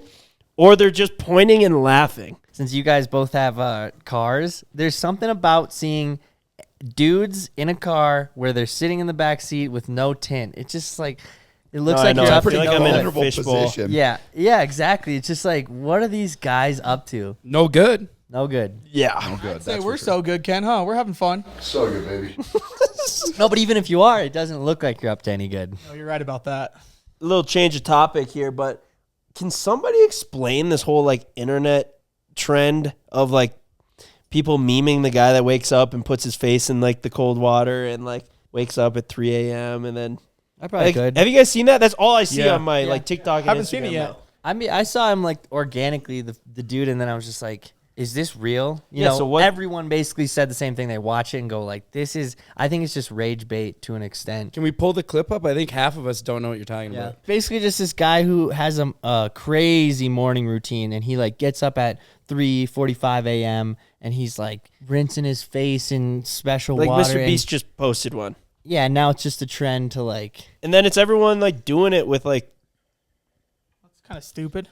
Speaker 2: or they're just pointing and laughing.
Speaker 3: Since you guys both have cars, there's something about seeing dudes in a car where they're sitting in the back seat with no tint. It's just like it looks like
Speaker 2: I
Speaker 3: you're up
Speaker 2: feel
Speaker 3: to
Speaker 2: like
Speaker 3: no
Speaker 2: I'm in a
Speaker 3: good.
Speaker 2: fishbowl.
Speaker 5: position.
Speaker 3: Yeah, exactly. It's just like, what are these guys up to?
Speaker 4: No good.
Speaker 3: No good.
Speaker 2: Yeah.
Speaker 5: Oh, good.
Speaker 6: Say
Speaker 5: That's
Speaker 6: we're
Speaker 5: for sure.
Speaker 6: so good, Ken, huh? We're having fun.
Speaker 7: So good, baby.
Speaker 3: No, but even if you are, it doesn't look like you're up to any good.
Speaker 6: No, you're right about that.
Speaker 2: A little change of topic here, but can somebody explain this whole like internet trend of like people memeing the guy that wakes up and puts his face in like the cold water and like wakes up at 3 a.m. and then
Speaker 3: I probably
Speaker 2: like,
Speaker 3: could.
Speaker 2: have you guys seen that? That's all I see
Speaker 1: Yeah.
Speaker 2: on my like TikTok and
Speaker 6: Haven't
Speaker 2: Instagram
Speaker 6: seen it yet.
Speaker 2: now.
Speaker 3: I mean, I saw him like organically, the dude, and then I was just like, is this real? You
Speaker 2: Yeah,
Speaker 3: know,
Speaker 2: so what-
Speaker 3: everyone basically said the same thing. They watch it and go like, this is, I think it's just rage bait to an extent.
Speaker 4: Can we pull the clip up? I think half of us don't know what you're talking
Speaker 3: Yeah.
Speaker 4: about.
Speaker 3: Basically just this guy who has a crazy morning routine, and he like gets up at 3:45 a.m. and he's like rinsing his face in special
Speaker 2: Like
Speaker 3: water.
Speaker 2: Mr.
Speaker 3: and-
Speaker 2: Beast just posted one.
Speaker 3: yeah, now it's just a trend to like,
Speaker 2: And then it's everyone like doing it with like
Speaker 6: It's kind of stupid.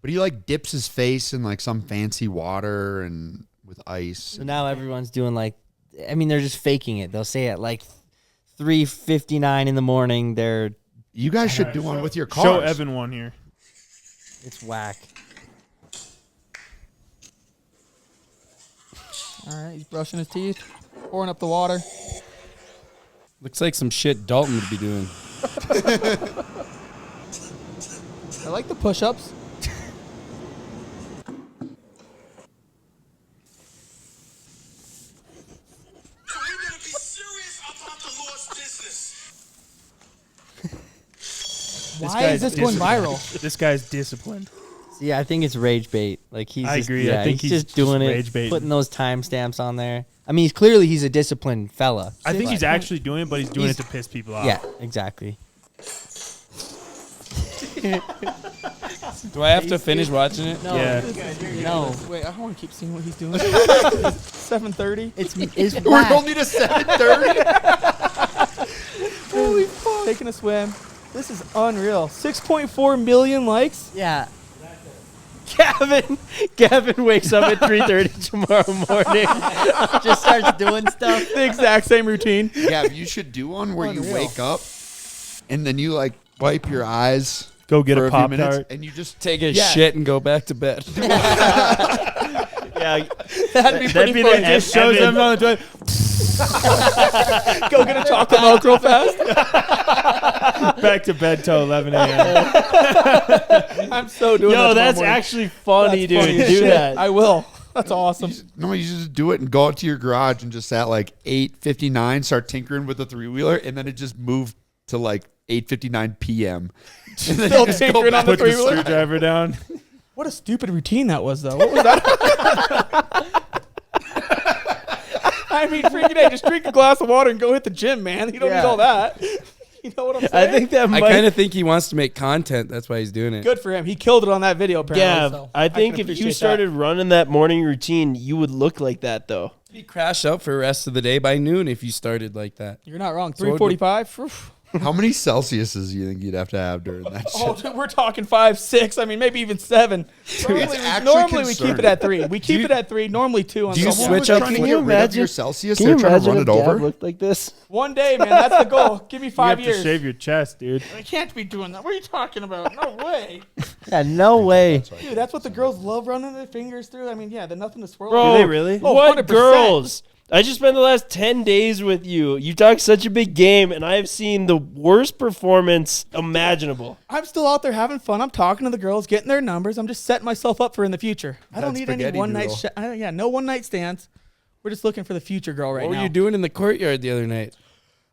Speaker 5: But he like dips his face in like some fancy water and with ice.
Speaker 3: so now everyone's doing like, I mean, they're just faking it. They'll say at like 3:59 in the morning,
Speaker 5: You guys should do one with your cars.
Speaker 1: Show Evan one here.
Speaker 3: it's whack.
Speaker 6: All right, he's brushing his teeth, pouring up the water.
Speaker 4: Looks like some shit Dalton would be doing.
Speaker 6: I like the push-ups. Why is this going viral?
Speaker 1: This guy's disciplined.
Speaker 3: See, I think it's rage bait. Like he's
Speaker 1: I
Speaker 3: just,
Speaker 1: agree.
Speaker 3: Yeah,
Speaker 1: I think
Speaker 3: he's
Speaker 1: he's
Speaker 3: just doing
Speaker 1: just
Speaker 3: it,
Speaker 1: rage baiting.
Speaker 3: putting those timestamps on there. I mean, he's a disciplined fella.
Speaker 1: I think
Speaker 3: But-
Speaker 1: he's actually doing it, but he's doing
Speaker 3: He's-
Speaker 1: it to piss people off.
Speaker 3: Yeah, exactly.
Speaker 4: Do I have to finish watching it?
Speaker 3: No,
Speaker 1: Yeah.
Speaker 3: no,
Speaker 6: Wait, I want to keep seeing what he's doing. 7:30.
Speaker 3: it's
Speaker 5: We're
Speaker 3: whack.
Speaker 5: only to 7:30.
Speaker 6: Holy fuck. Taking a swim. This is unreal. 6.4 million likes.
Speaker 3: Yeah,
Speaker 2: Gavin wakes up at 3:30 tomorrow morning.
Speaker 3: just starts doing stuff.
Speaker 6: The exact same routine.
Speaker 5: Yeah, you should do one where you
Speaker 6: Unreal.
Speaker 5: wake up and then you like wipe your eyes.
Speaker 1: Go get
Speaker 5: for
Speaker 1: a
Speaker 5: few
Speaker 1: Pop
Speaker 5: minutes,
Speaker 1: Tart.
Speaker 5: and you just
Speaker 4: Take a
Speaker 5: Yeah.
Speaker 4: shit and go back to bed.
Speaker 2: Yeah,
Speaker 6: That'd be pretty
Speaker 2: be
Speaker 6: funny.
Speaker 2: the
Speaker 6: Just shows
Speaker 2: Evan.
Speaker 6: them on the toilet. Go get a chocolate milk real fast.
Speaker 1: Back to bed till 11 a.m.
Speaker 6: I'm so doing that
Speaker 2: yo,
Speaker 6: tomorrow
Speaker 2: that's
Speaker 6: morning.
Speaker 2: actually funny,
Speaker 6: That's funny
Speaker 2: dude.
Speaker 6: as
Speaker 2: Do
Speaker 6: shit.
Speaker 2: that.
Speaker 6: I will. That's awesome.
Speaker 5: no, you just do it and go out to your garage and just at like 8:59 start tinkering with the 3-wheeler, and then it just moved to like 8:59 p.m. And then
Speaker 6: Still
Speaker 5: you just go
Speaker 6: tinkering on
Speaker 5: back.
Speaker 6: the
Speaker 1: Put the
Speaker 6: 3-wheeler.
Speaker 1: screwdriver down.
Speaker 6: What a stupid routine that was, though. What was that? I mean, freaking A, just drink a glass of water and go hit the gym, man. You don't need
Speaker 3: Yeah.
Speaker 6: all that. You know what I'm
Speaker 2: I
Speaker 6: saying?
Speaker 2: think that
Speaker 4: I
Speaker 2: might.
Speaker 4: kind of think he wants to make content. That's why he's doing it.
Speaker 6: Good for him. He killed it on that video, apparently.
Speaker 2: Yeah,
Speaker 6: so
Speaker 2: I think
Speaker 6: can
Speaker 2: if you
Speaker 6: appreciate
Speaker 2: started running that morning routine, you would look like that, though.
Speaker 4: He'd crash out for the rest of the day by noon if you started like that.
Speaker 6: that. You're not wrong.
Speaker 4: So it would-
Speaker 6: 3:45.
Speaker 5: How many Celsiuses do you think you'd have to have during that
Speaker 6: Oh,
Speaker 5: shit?
Speaker 6: dude, we're talking 5, 6. I mean, maybe even 7. Normally we keep it at 3. We keep it at 3. Normally 2 on
Speaker 4: do you
Speaker 6: some
Speaker 5: Someone
Speaker 4: switch
Speaker 5: was
Speaker 4: up-
Speaker 5: trying to
Speaker 2: Can
Speaker 5: get
Speaker 2: you
Speaker 5: rid of
Speaker 2: imagine-
Speaker 5: your Celsius.
Speaker 2: Can
Speaker 5: They're
Speaker 2: you
Speaker 5: trying to
Speaker 2: imagine
Speaker 5: run
Speaker 2: if
Speaker 5: it
Speaker 2: Gav
Speaker 5: over.
Speaker 2: looked like this?
Speaker 6: One day, man. That's the goal. Give me
Speaker 1: You
Speaker 6: 5
Speaker 1: have
Speaker 6: years.
Speaker 1: to shave your chest, dude.
Speaker 6: I can't be doing that. What are you talking about? No way.
Speaker 3: Yeah, no way.
Speaker 6: Dude, that's what the girls love running their fingers through. I mean, yeah, the nothing to swirl.
Speaker 2: Bro,
Speaker 6: on.
Speaker 2: do they really?
Speaker 6: Oh,
Speaker 2: What
Speaker 6: 100%.
Speaker 2: girls? I just spent the last 10 days with you. You talk such a big game, and I have seen the worst performance imaginable.
Speaker 6: I'm still out there having fun. I'm talking to the girls, getting their numbers. I'm just setting myself up for in the future. I don't
Speaker 5: That
Speaker 6: need any
Speaker 5: spaghetti
Speaker 6: one night.
Speaker 5: noodle.
Speaker 6: No one night stands. We're just looking for the future girl right
Speaker 4: What
Speaker 6: now.
Speaker 4: were you doing in the courtyard the other night?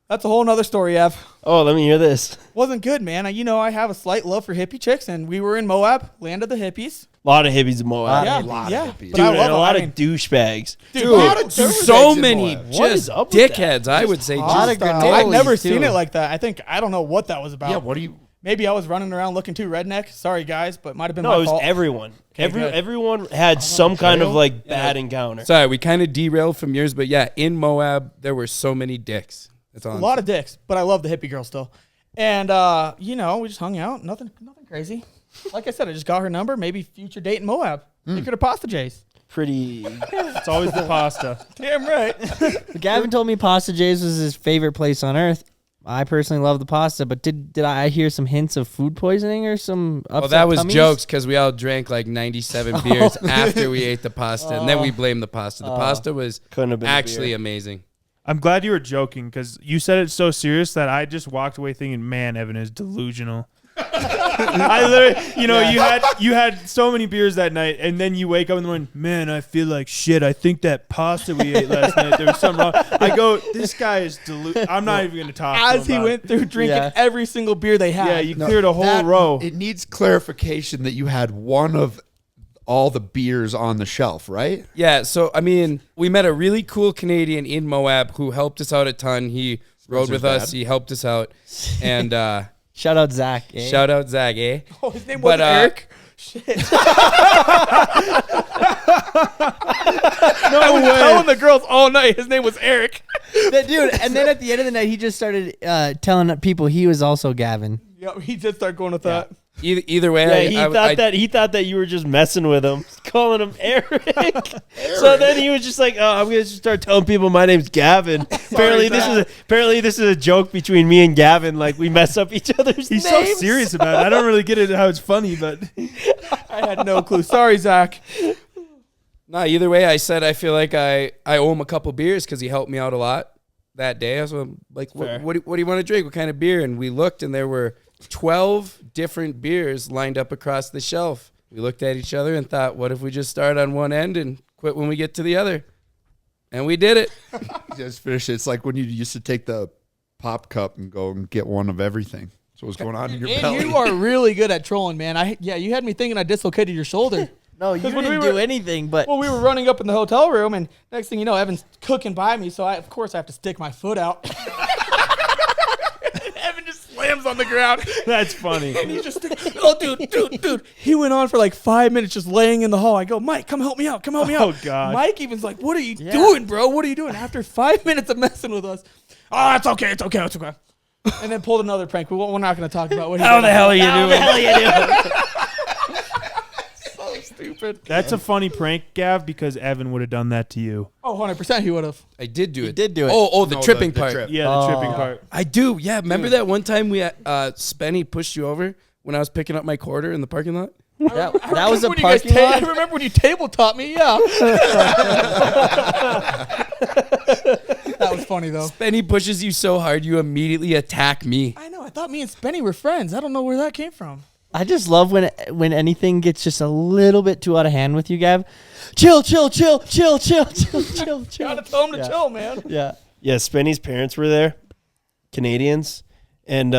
Speaker 6: That's a whole nother story, Ev.
Speaker 2: Oh, let me hear this.
Speaker 6: Wasn't good, man. I have a slight love for hippie chicks, and we were in Moab, land of the hippies.
Speaker 2: A lot of hippies in Moab.
Speaker 6: Yeah,
Speaker 5: lot of
Speaker 6: yeah.
Speaker 5: hippies.
Speaker 6: But
Speaker 2: Dude,
Speaker 6: I
Speaker 2: and
Speaker 6: love
Speaker 2: a
Speaker 6: them.
Speaker 2: lot
Speaker 6: I
Speaker 2: of
Speaker 6: mean,
Speaker 2: douchebags.
Speaker 6: dude,
Speaker 4: So many
Speaker 2: What is
Speaker 4: just
Speaker 2: up with that?
Speaker 4: dickheads. I would say
Speaker 3: Lot
Speaker 4: just
Speaker 3: of
Speaker 6: I've never
Speaker 3: Totally,
Speaker 6: seen
Speaker 3: too.
Speaker 6: it like that. I don't know what that was about.
Speaker 5: Yeah, what do you?
Speaker 6: Maybe I was running around looking too redneck. Sorry, guys, but might have been
Speaker 2: No,
Speaker 6: my
Speaker 2: it was
Speaker 6: fault.
Speaker 2: everyone.
Speaker 6: Okay, good.
Speaker 2: Everyone had some kind of like bad encounter.
Speaker 4: Sorry, we kind of derailed from yours, but yeah, in Moab there were so many dicks. That's all.
Speaker 6: A lot of dicks, but I love the hippie girl still. And we just hung out. Nothing crazy. Like I said, I just got her number. Maybe future date in Moab. Take her to Pasta J's.
Speaker 2: Pretty.
Speaker 1: It's always the pasta.
Speaker 6: Damn right.
Speaker 3: Gavin told me Pasta J's was his favorite place on earth. I personally love the pasta, but did I hear some hints of food poisoning or some upset
Speaker 4: Well, that was
Speaker 3: tummies?
Speaker 4: jokes because we all drank like 97 beers after we ate the pasta, and then we blamed the pasta. The pasta was
Speaker 2: Couldn't have been a
Speaker 4: actually
Speaker 2: beer.
Speaker 4: amazing.
Speaker 1: I'm glad you were joking because you said it so serious that I just walked away thinking, man, Evan is delusional. I literally, you had so many beers that night, and then you wake up in the morning, man, I feel like shit. I think that pasta we ate last night, there was something wrong. I go, this guy is delusional. I'm not even going to talk to him
Speaker 6: As he
Speaker 1: about
Speaker 6: went through drinking every single beer they had.
Speaker 1: Yeah, you cleared a whole row.
Speaker 5: It needs clarification that you had one of all the beers on the shelf, right?
Speaker 4: Yeah, so I mean, we met a really cool Canadian in Moab who helped us out a ton. He rode with us.
Speaker 5: dad.
Speaker 4: He helped us out, and
Speaker 3: Shout out Zach. Eh?
Speaker 4: shout out Zach, eh?
Speaker 6: Oh, his name
Speaker 4: But,
Speaker 6: was Eric. Shit. I was telling the girls all night his name was Eric.
Speaker 3: Dude, and then at the end of the night, he just started telling people he was also Gavin.
Speaker 6: Yeah, he did start going with that.
Speaker 4: Either way,
Speaker 2: Yeah, he thought that you were just messing with him, calling him Eric. So then he was just like, "Oh, I'm gonna just start telling people my name's Gavin." apparently this is a joke between me and Gavin. Like we mess up each other's
Speaker 1: He's
Speaker 2: names.
Speaker 1: so serious about it. I don't really get it how it's funny, but
Speaker 6: I had no clue. Sorry, Zach.
Speaker 4: Nah, either way, I said I feel like I owe him a couple beers because he helped me out a lot that day. I was like, what do you want to drink? What kind of beer? And we looked, and there were 12 different beers lined up across the shelf. We looked at each other and thought, what if we just start on one end and quit when we get to the other? And we did it.
Speaker 5: Just finish it. It's like when you used to take the pop cup and go and get one of everything. So what's going on in your
Speaker 6: And
Speaker 5: belly?
Speaker 6: you are really good at trolling, man. You had me thinking I dislocated your shoulder.
Speaker 3: No, you
Speaker 6: 'Cause when
Speaker 3: didn't
Speaker 6: we
Speaker 3: do
Speaker 6: were-
Speaker 3: anything, but
Speaker 6: Well, we were running up in the hotel room, and next thing you know, Evan's cooking by me, so of course I have to stick my foot out. Evan just slams on the ground.
Speaker 1: that's funny.
Speaker 6: And he's just, dude. He went on for like 5 minutes just laying in the hall. I go, Mike, come help me out.
Speaker 1: Oh, God.
Speaker 6: Mike even's like, what are you doing, bro? What are you doing? After 5 minutes of messing with us. Oh, it's okay. And then pulled another prank. We're not going to talk about what he
Speaker 2: How
Speaker 6: did.
Speaker 2: the hell are you doing?
Speaker 6: So stupid.
Speaker 1: That's a funny prank, Gav, because Evan would have done that to you.
Speaker 6: Oh, 100% he would have.
Speaker 4: I did do it.
Speaker 3: did do it.
Speaker 4: Oh, the
Speaker 5: No,
Speaker 4: tripping
Speaker 5: the
Speaker 4: part.
Speaker 5: trip.
Speaker 1: Yeah, the tripping part.
Speaker 4: I do. Yeah, remember that one time we Spenny pushed you over when I was picking up my quarter in the parking lot?
Speaker 3: that was a
Speaker 6: When you guys
Speaker 3: parking lot.
Speaker 6: I remember when you tabletop me, yeah. That was funny, though.
Speaker 4: Spenny pushes you so hard you immediately attack me.
Speaker 6: I know. I thought me and Spenny were friends. I don't know where that came from.
Speaker 3: I just love when anything gets just a little bit too out of hand with you, Gav. Chill.
Speaker 6: Gotta tell him to chill, man.
Speaker 3: Yeah.
Speaker 2: Yeah, Spenny's parents were there, Canadians, and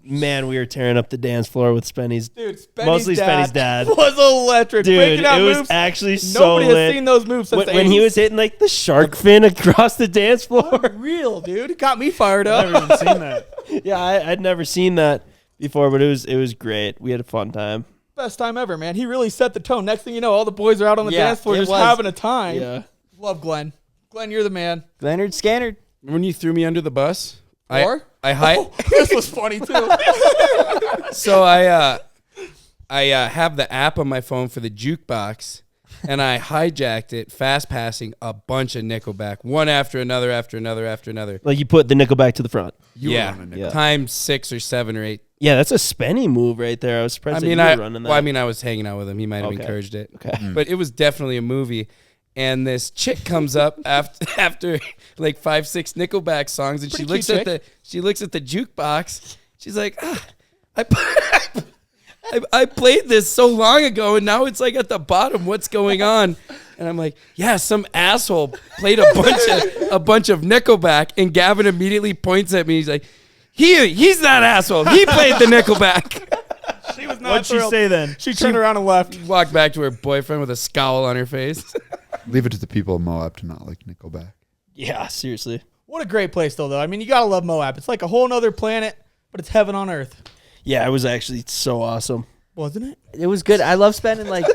Speaker 2: man, we were tearing up the dance floor with Spenny's.
Speaker 6: Dude, Spenny's
Speaker 2: Mostly Spenny's dad.
Speaker 6: was electric.
Speaker 2: Dude,
Speaker 6: Breaking out
Speaker 2: it was
Speaker 6: moves.
Speaker 2: actually so
Speaker 6: Nobody has
Speaker 2: lit.
Speaker 6: seen those moves since
Speaker 2: When he was hitting like the shark fin across the dance floor.
Speaker 6: real, dude. It got me fired
Speaker 1: I've
Speaker 6: up.
Speaker 1: never even seen that.
Speaker 2: Yeah, I'd never seen that before, but it was great. We had a fun time.
Speaker 6: Best time ever, man. He really set the tone. Next thing you know, all the boys are out on the
Speaker 3: Yeah,
Speaker 6: dance floor
Speaker 3: it
Speaker 6: just
Speaker 3: was.
Speaker 6: having a time.
Speaker 2: Yeah.
Speaker 6: Love Glenn. Glenn, you're the man.
Speaker 3: Glennard Scannard.
Speaker 4: When you threw me under the bus,
Speaker 6: Or?
Speaker 4: I hide.
Speaker 6: Oh, this was funny, too.
Speaker 4: So I have the app on my phone for the jukebox, and I hijacked it, fast passing a bunch of Nickelback, one after another.
Speaker 2: Like you put the Nickelback to the front.
Speaker 5: You were
Speaker 4: Yeah,
Speaker 5: on a nickel.
Speaker 2: Yeah.
Speaker 4: times 6 or 7 or 8.
Speaker 2: Yeah, that's a Spenny move right there. I was surprised that you were running that.
Speaker 4: I was hanging out with him. He might have
Speaker 2: Okay.
Speaker 4: encouraged it.
Speaker 2: Okay.
Speaker 4: But it was definitely a movie. And this chick comes up after like 5-6 Nickelback songs, and
Speaker 6: Pretty
Speaker 4: she looks
Speaker 6: cute
Speaker 4: at the jukebox. She's like, I played this so long ago, and now it's like at the bottom. What's going on? And I'm like, yeah, some asshole played a bunch of Nickelback. And Gavin immediately points at me. He's like, he's that asshole. He played the Nickelback.
Speaker 6: She was not
Speaker 1: What'd she
Speaker 6: thrilled.
Speaker 1: say then?
Speaker 6: She turned around and left.
Speaker 4: Walked back to her boyfriend with a scowl on her face.
Speaker 5: Leave it to the people of Moab to not like Nickelback.
Speaker 2: Yeah, seriously.
Speaker 6: What a great place, though. I mean, you got to love Moab. It's like a whole nother planet, but it's heaven on earth.
Speaker 2: Yeah, it was actually so awesome.
Speaker 6: Wasn't it?
Speaker 3: It was good. I love spending like.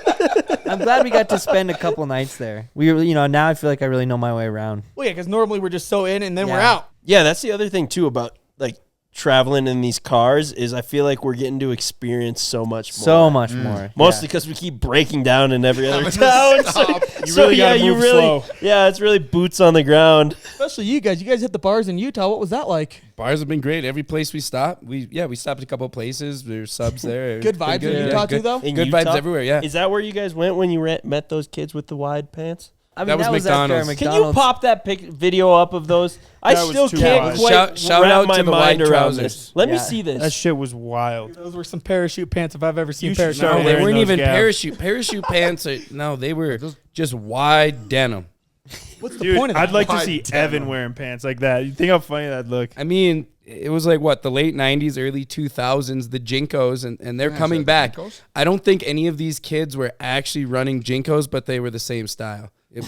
Speaker 3: I'm glad we got to spend a couple nights there. We were, now I feel like I really know my way around.
Speaker 6: Well, yeah, because normally we're just so in and then we're
Speaker 3: Yeah.
Speaker 6: out.
Speaker 2: Yeah, that's the other thing too about like traveling in these cars is I feel like we're getting to experience so much more.
Speaker 3: So much more.
Speaker 2: Mostly because we keep breaking down in every other town.
Speaker 1: You really gotta move slow.
Speaker 2: Yeah, it's really boots on the ground.
Speaker 6: Especially you guys. You guys hit the bars in Utah. What was that like?
Speaker 4: Bars have been great. Every place we stopped, we stopped at a couple of places. There's subs there.
Speaker 6: Good vibes in Utah too, though?
Speaker 2: In
Speaker 4: Good
Speaker 2: Utah?
Speaker 4: vibes everywhere, yeah.
Speaker 2: Is that where you guys went when you met those kids with the wide pants?
Speaker 3: I mean,
Speaker 4: That was
Speaker 3: after
Speaker 4: McDonald's.
Speaker 3: McDonald's.
Speaker 2: Can you pop that video up of those? I
Speaker 1: That was
Speaker 2: still
Speaker 1: too
Speaker 2: can't
Speaker 1: wide.
Speaker 2: quite
Speaker 4: Shout
Speaker 2: wrap
Speaker 4: out
Speaker 2: my
Speaker 4: to the
Speaker 2: mind
Speaker 4: wide
Speaker 2: around
Speaker 4: trousers.
Speaker 2: this. Let me
Speaker 3: Yeah.
Speaker 2: see this.
Speaker 1: That shit was wild.
Speaker 6: Those were some parachute pants if I've ever seen
Speaker 1: You should
Speaker 6: parachute
Speaker 1: start
Speaker 4: No,
Speaker 6: pants.
Speaker 4: they
Speaker 1: wearing
Speaker 4: weren't
Speaker 1: those,
Speaker 4: even
Speaker 1: Gav.
Speaker 4: parachute pants. They were just wide denim.
Speaker 6: What's the
Speaker 1: Dude,
Speaker 6: point of that?
Speaker 1: I'd like to
Speaker 5: Wide
Speaker 1: see
Speaker 5: denim.
Speaker 1: Evan wearing pants like that. You think how funny that'd look?
Speaker 4: I mean, it was like what, the late 90s, early 2000s, the Jinkos, and they're coming back.
Speaker 5: Jinkos?
Speaker 4: I don't think any of these kids were actually running Jinkos, but they were the same style. It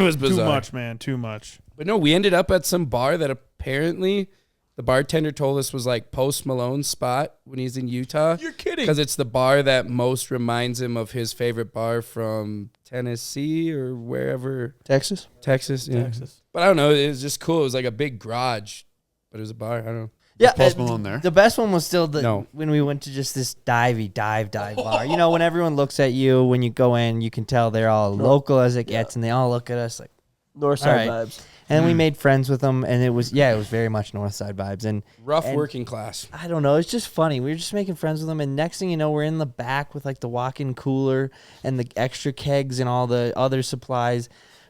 Speaker 4: was
Speaker 1: Too
Speaker 4: bizarre.
Speaker 1: much, man. Too much.
Speaker 4: But no, we ended up at some bar that apparently the bartender told us was like Post Malone's spot when he's in Utah.
Speaker 6: You're kidding.
Speaker 4: Because it's the bar that most reminds him of his favorite bar from Tennessee or wherever.
Speaker 2: Texas?
Speaker 4: Texas, yeah.
Speaker 6: Texas.
Speaker 4: But I don't know. It was just cool. It was like a big garage, but it was a bar. I don't know.
Speaker 3: Yeah,
Speaker 5: Post Malone there?
Speaker 3: The best one was still
Speaker 4: No.
Speaker 3: when we went to just this dive bar. You know, when everyone looks at you when you go in, you can tell they're all local as it gets, and they all look at us like.
Speaker 2: Northside
Speaker 3: All right.
Speaker 2: vibes.
Speaker 3: And we made friends with them, and it was very much Northside vibes. And
Speaker 4: Rough
Speaker 3: And-
Speaker 4: working class.
Speaker 3: I don't know, it's just funny. We were just making friends with them, and next thing you know, we're in the back with like the walk-in cooler and the extra kegs and all the other supplies.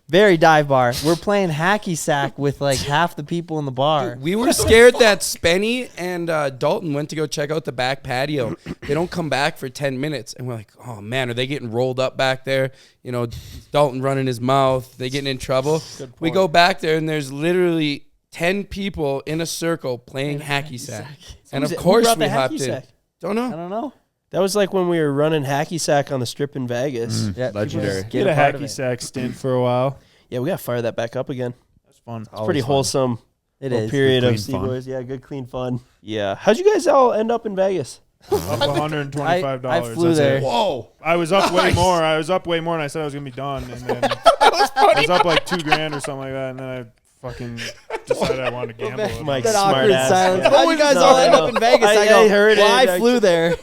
Speaker 3: Very dive bar. We're playing hacky sack with like half the people in the bar.
Speaker 4: We were scared that Spenny and Dalton went to go check out the back patio. They don't come back for 10 minutes. And we're like, oh, man, are they getting rolled up back there? You know, Dalton running his mouth. They getting in trouble. We go back there, and there's literally 10 people in a circle playing hacky sack. And of
Speaker 2: Who
Speaker 4: course
Speaker 2: brought
Speaker 4: we
Speaker 2: the
Speaker 4: hopped
Speaker 2: hacky
Speaker 4: in.
Speaker 2: sack?
Speaker 4: Don't
Speaker 3: I
Speaker 4: know.
Speaker 3: don't know.
Speaker 2: That was like when we were running hacky sack on the strip in Vegas.
Speaker 3: Yeah, people
Speaker 5: legendary.
Speaker 3: just
Speaker 1: Get a
Speaker 3: part of
Speaker 1: hacky
Speaker 3: it.
Speaker 1: sack stint for a while.
Speaker 2: Yeah, we got to fire that back up again.
Speaker 1: That's fun.
Speaker 2: It's pretty wholesome.
Speaker 3: It
Speaker 2: little
Speaker 3: is.
Speaker 2: period
Speaker 5: Good,
Speaker 2: of
Speaker 5: clean fun.
Speaker 2: C-Boys. Yeah, good, clean fun. Yeah. How'd you guys all end up in Vegas?
Speaker 1: Up $125.
Speaker 3: I flew
Speaker 1: That's
Speaker 3: there.
Speaker 1: it.
Speaker 5: Whoa.
Speaker 1: I was up way more. I was up way more, and I said I was gonna be done. And then I was up like $2,000 or something like that. And then I fucking decided I wanted to gamble.
Speaker 2: Mike's
Speaker 3: That
Speaker 2: smart
Speaker 3: awkward
Speaker 2: ass.
Speaker 3: silence.
Speaker 2: Yeah.
Speaker 3: How you guys
Speaker 2: No,
Speaker 3: all end
Speaker 2: no.
Speaker 3: up in Vegas?
Speaker 2: I
Speaker 3: go,
Speaker 2: heard
Speaker 3: well,
Speaker 2: it.
Speaker 3: I flew there.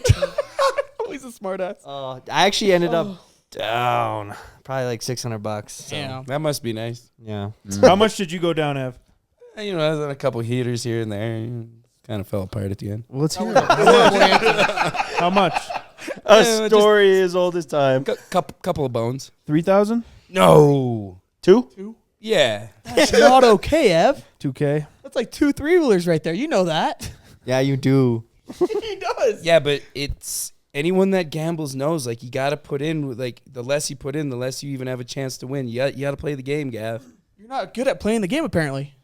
Speaker 6: He's a smartass.
Speaker 3: I actually ended up down probably like $600. So,
Speaker 6: Damn.
Speaker 4: That must be nice.
Speaker 3: yeah.
Speaker 1: How much did you go down, Ev?
Speaker 4: You know, I was on a couple heaters here and there. Kind of fell apart at the end.
Speaker 3: Let's hear
Speaker 1: How much?
Speaker 2: A
Speaker 4: Yeah,
Speaker 2: story as old as time.
Speaker 4: Couple of bones.
Speaker 1: 3,000?
Speaker 4: No.
Speaker 2: 2?
Speaker 4: Yeah.
Speaker 6: That's not okay, Ev.
Speaker 1: 2K.
Speaker 6: That's like 2 3-wheelers right there. You know that.
Speaker 3: Yeah, you do.
Speaker 6: He does.
Speaker 4: Yeah, but it's anyone that gambles knows, like, you got to put in, like, the less you put in, the less you even have a chance to win. You got to play the game, Gav.
Speaker 6: You're not good at playing the game, apparently.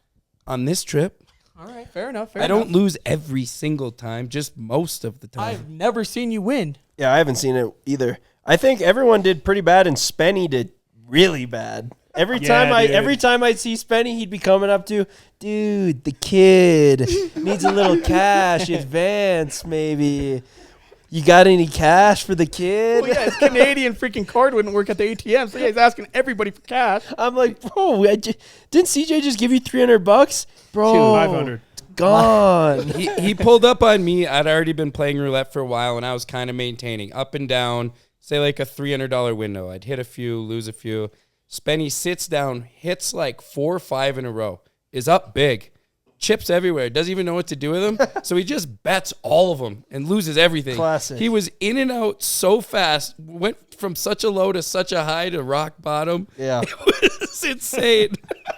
Speaker 4: On this trip,
Speaker 6: All right, fair enough.
Speaker 4: I don't lose every single time, just most of the time.
Speaker 6: I've never seen you win.
Speaker 2: Yeah, I haven't seen it either. I think everyone did pretty bad, and Spenny did really bad. Every
Speaker 1: Yeah,
Speaker 2: time I'd see Spenny, he'd be coming up to, dude, the kid needs a little cash advance, maybe. You got any cash for the kid?
Speaker 6: Well, yeah, his Canadian freaking card wouldn't work at the ATM, so yeah, he's asking everybody for cash.
Speaker 2: I'm like, bro, didn't CJ just give you $300, bro?
Speaker 1: 500.
Speaker 2: Gone.
Speaker 4: he pulled up on me. I'd already been playing roulette for a while, and I was kind of maintaining up and down, say like a $300 window. I'd hit a few, lose a few. Spenny sits down, hits like 4 or 5 in a row, is up big, chips everywhere, doesn't even know what to do with them. So he just bets all of them and loses everything.
Speaker 2: Classic.
Speaker 4: He was in and out so fast, went from such a low to such a high to rock bottom.
Speaker 2: Yeah.
Speaker 4: It was insane.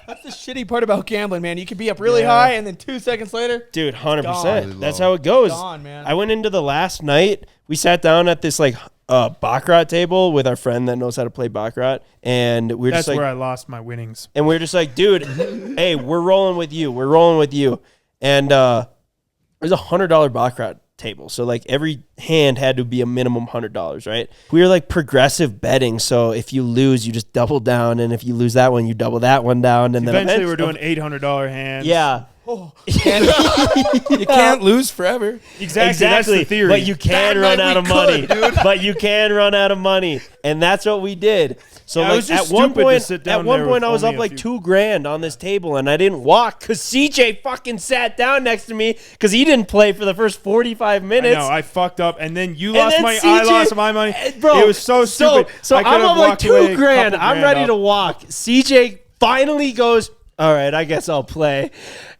Speaker 6: That's the shitty part about gambling, man. You could be up really high, and then 2 seconds later,
Speaker 2: Dude, 100%.
Speaker 6: Gone.
Speaker 2: That's how it goes.
Speaker 6: Gone, man.
Speaker 2: I went into the last night. We sat down at this like baccarat table with our friend that knows how to play baccarat, and we were
Speaker 1: That's
Speaker 2: just like,
Speaker 1: where I lost my winnings.
Speaker 2: and we were just like, dude, hey, we're rolling with you. We're rolling with you. And there's $100 baccarat table, so like every hand had to be a minimum $100, right? We were like progressive betting, so if you lose, you just double down, and if you lose that one, you double that one down, and then
Speaker 1: Eventually, we're doing $800 hands.
Speaker 2: yeah.
Speaker 4: You can't lose forever.
Speaker 1: Exactly. That's the theory.
Speaker 2: But you can run out of money. But you can run out of money, and that's what we did. So
Speaker 1: Yeah, it was
Speaker 2: like
Speaker 1: just
Speaker 2: at one
Speaker 1: stupid to
Speaker 2: point,
Speaker 1: sit down
Speaker 2: at one
Speaker 1: there
Speaker 2: point
Speaker 1: with
Speaker 2: I was
Speaker 1: only
Speaker 2: up
Speaker 1: a
Speaker 2: like
Speaker 1: few-
Speaker 2: $2,000 on this table, and I didn't walk because CJ fucking sat down next to me because he didn't play for the first 45
Speaker 1: I
Speaker 2: minutes.
Speaker 1: know, I fucked up, and then you
Speaker 2: And
Speaker 1: lost
Speaker 2: then
Speaker 1: money. I
Speaker 2: CJ
Speaker 1: lost my money.
Speaker 2: Bro,
Speaker 1: it was so stupid.
Speaker 2: So
Speaker 1: I could
Speaker 2: I'm
Speaker 1: have
Speaker 2: up like
Speaker 1: walked away a
Speaker 2: $2,000.
Speaker 1: couple
Speaker 2: I'm
Speaker 1: grand
Speaker 2: ready
Speaker 1: up.
Speaker 2: to walk. CJ finally goes, all right, I guess I'll play.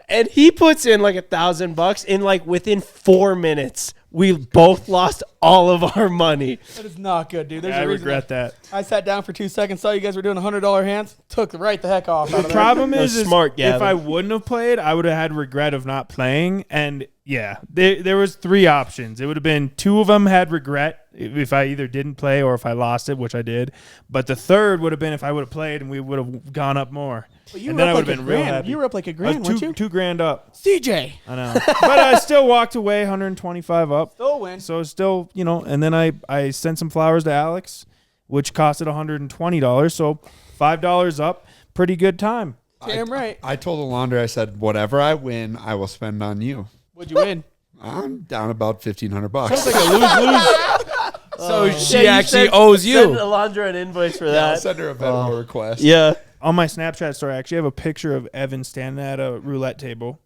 Speaker 2: And he puts in like $1,000 in like within 4 minutes. We both lost all of our money.
Speaker 6: That is not good, dude. There's
Speaker 1: I
Speaker 6: a reason
Speaker 1: regret that.
Speaker 6: I sat down for 2 seconds, saw you guys were doing $100 hands, took right the heck off. Out
Speaker 1: The
Speaker 6: of there.
Speaker 1: problem
Speaker 2: That
Speaker 1: is
Speaker 2: was smart,
Speaker 1: if
Speaker 2: Gavin.
Speaker 1: I wouldn't have played, I would have had regret of not playing. And yeah, there was 3 options. It would have been 2 of them had regret if I either didn't play or if I lost it, which I did. But the third would have been if I would have played and we would have gone up more.
Speaker 6: But you
Speaker 1: And
Speaker 6: were
Speaker 1: then
Speaker 6: up
Speaker 1: I would
Speaker 6: like
Speaker 1: have
Speaker 6: a
Speaker 1: been real
Speaker 6: grand.
Speaker 1: happy.
Speaker 6: You were up like a
Speaker 1: I was
Speaker 6: grand, weren't you?
Speaker 1: two grand up.
Speaker 6: CJ.
Speaker 1: I know. But I still walked away 125 up.
Speaker 6: Still a win.
Speaker 1: So still, and then I sent some flowers to Alex, which costed $120. So $5 up. Pretty good time.
Speaker 6: Damn right.
Speaker 5: I told Alondra, I said, whatever I win, I will spend on you.
Speaker 6: What'd you win?
Speaker 5: I'm down about $1,500.
Speaker 1: It's like a lose-lose.
Speaker 4: So she
Speaker 2: Yeah,
Speaker 4: actually owes
Speaker 2: Send
Speaker 4: you.
Speaker 2: Alondra an invoice for
Speaker 5: I'll
Speaker 2: that.
Speaker 5: send her a Venmo request.
Speaker 2: Yeah.
Speaker 1: On my Snapchat story, I actually have a picture of Evan standing at a roulette table,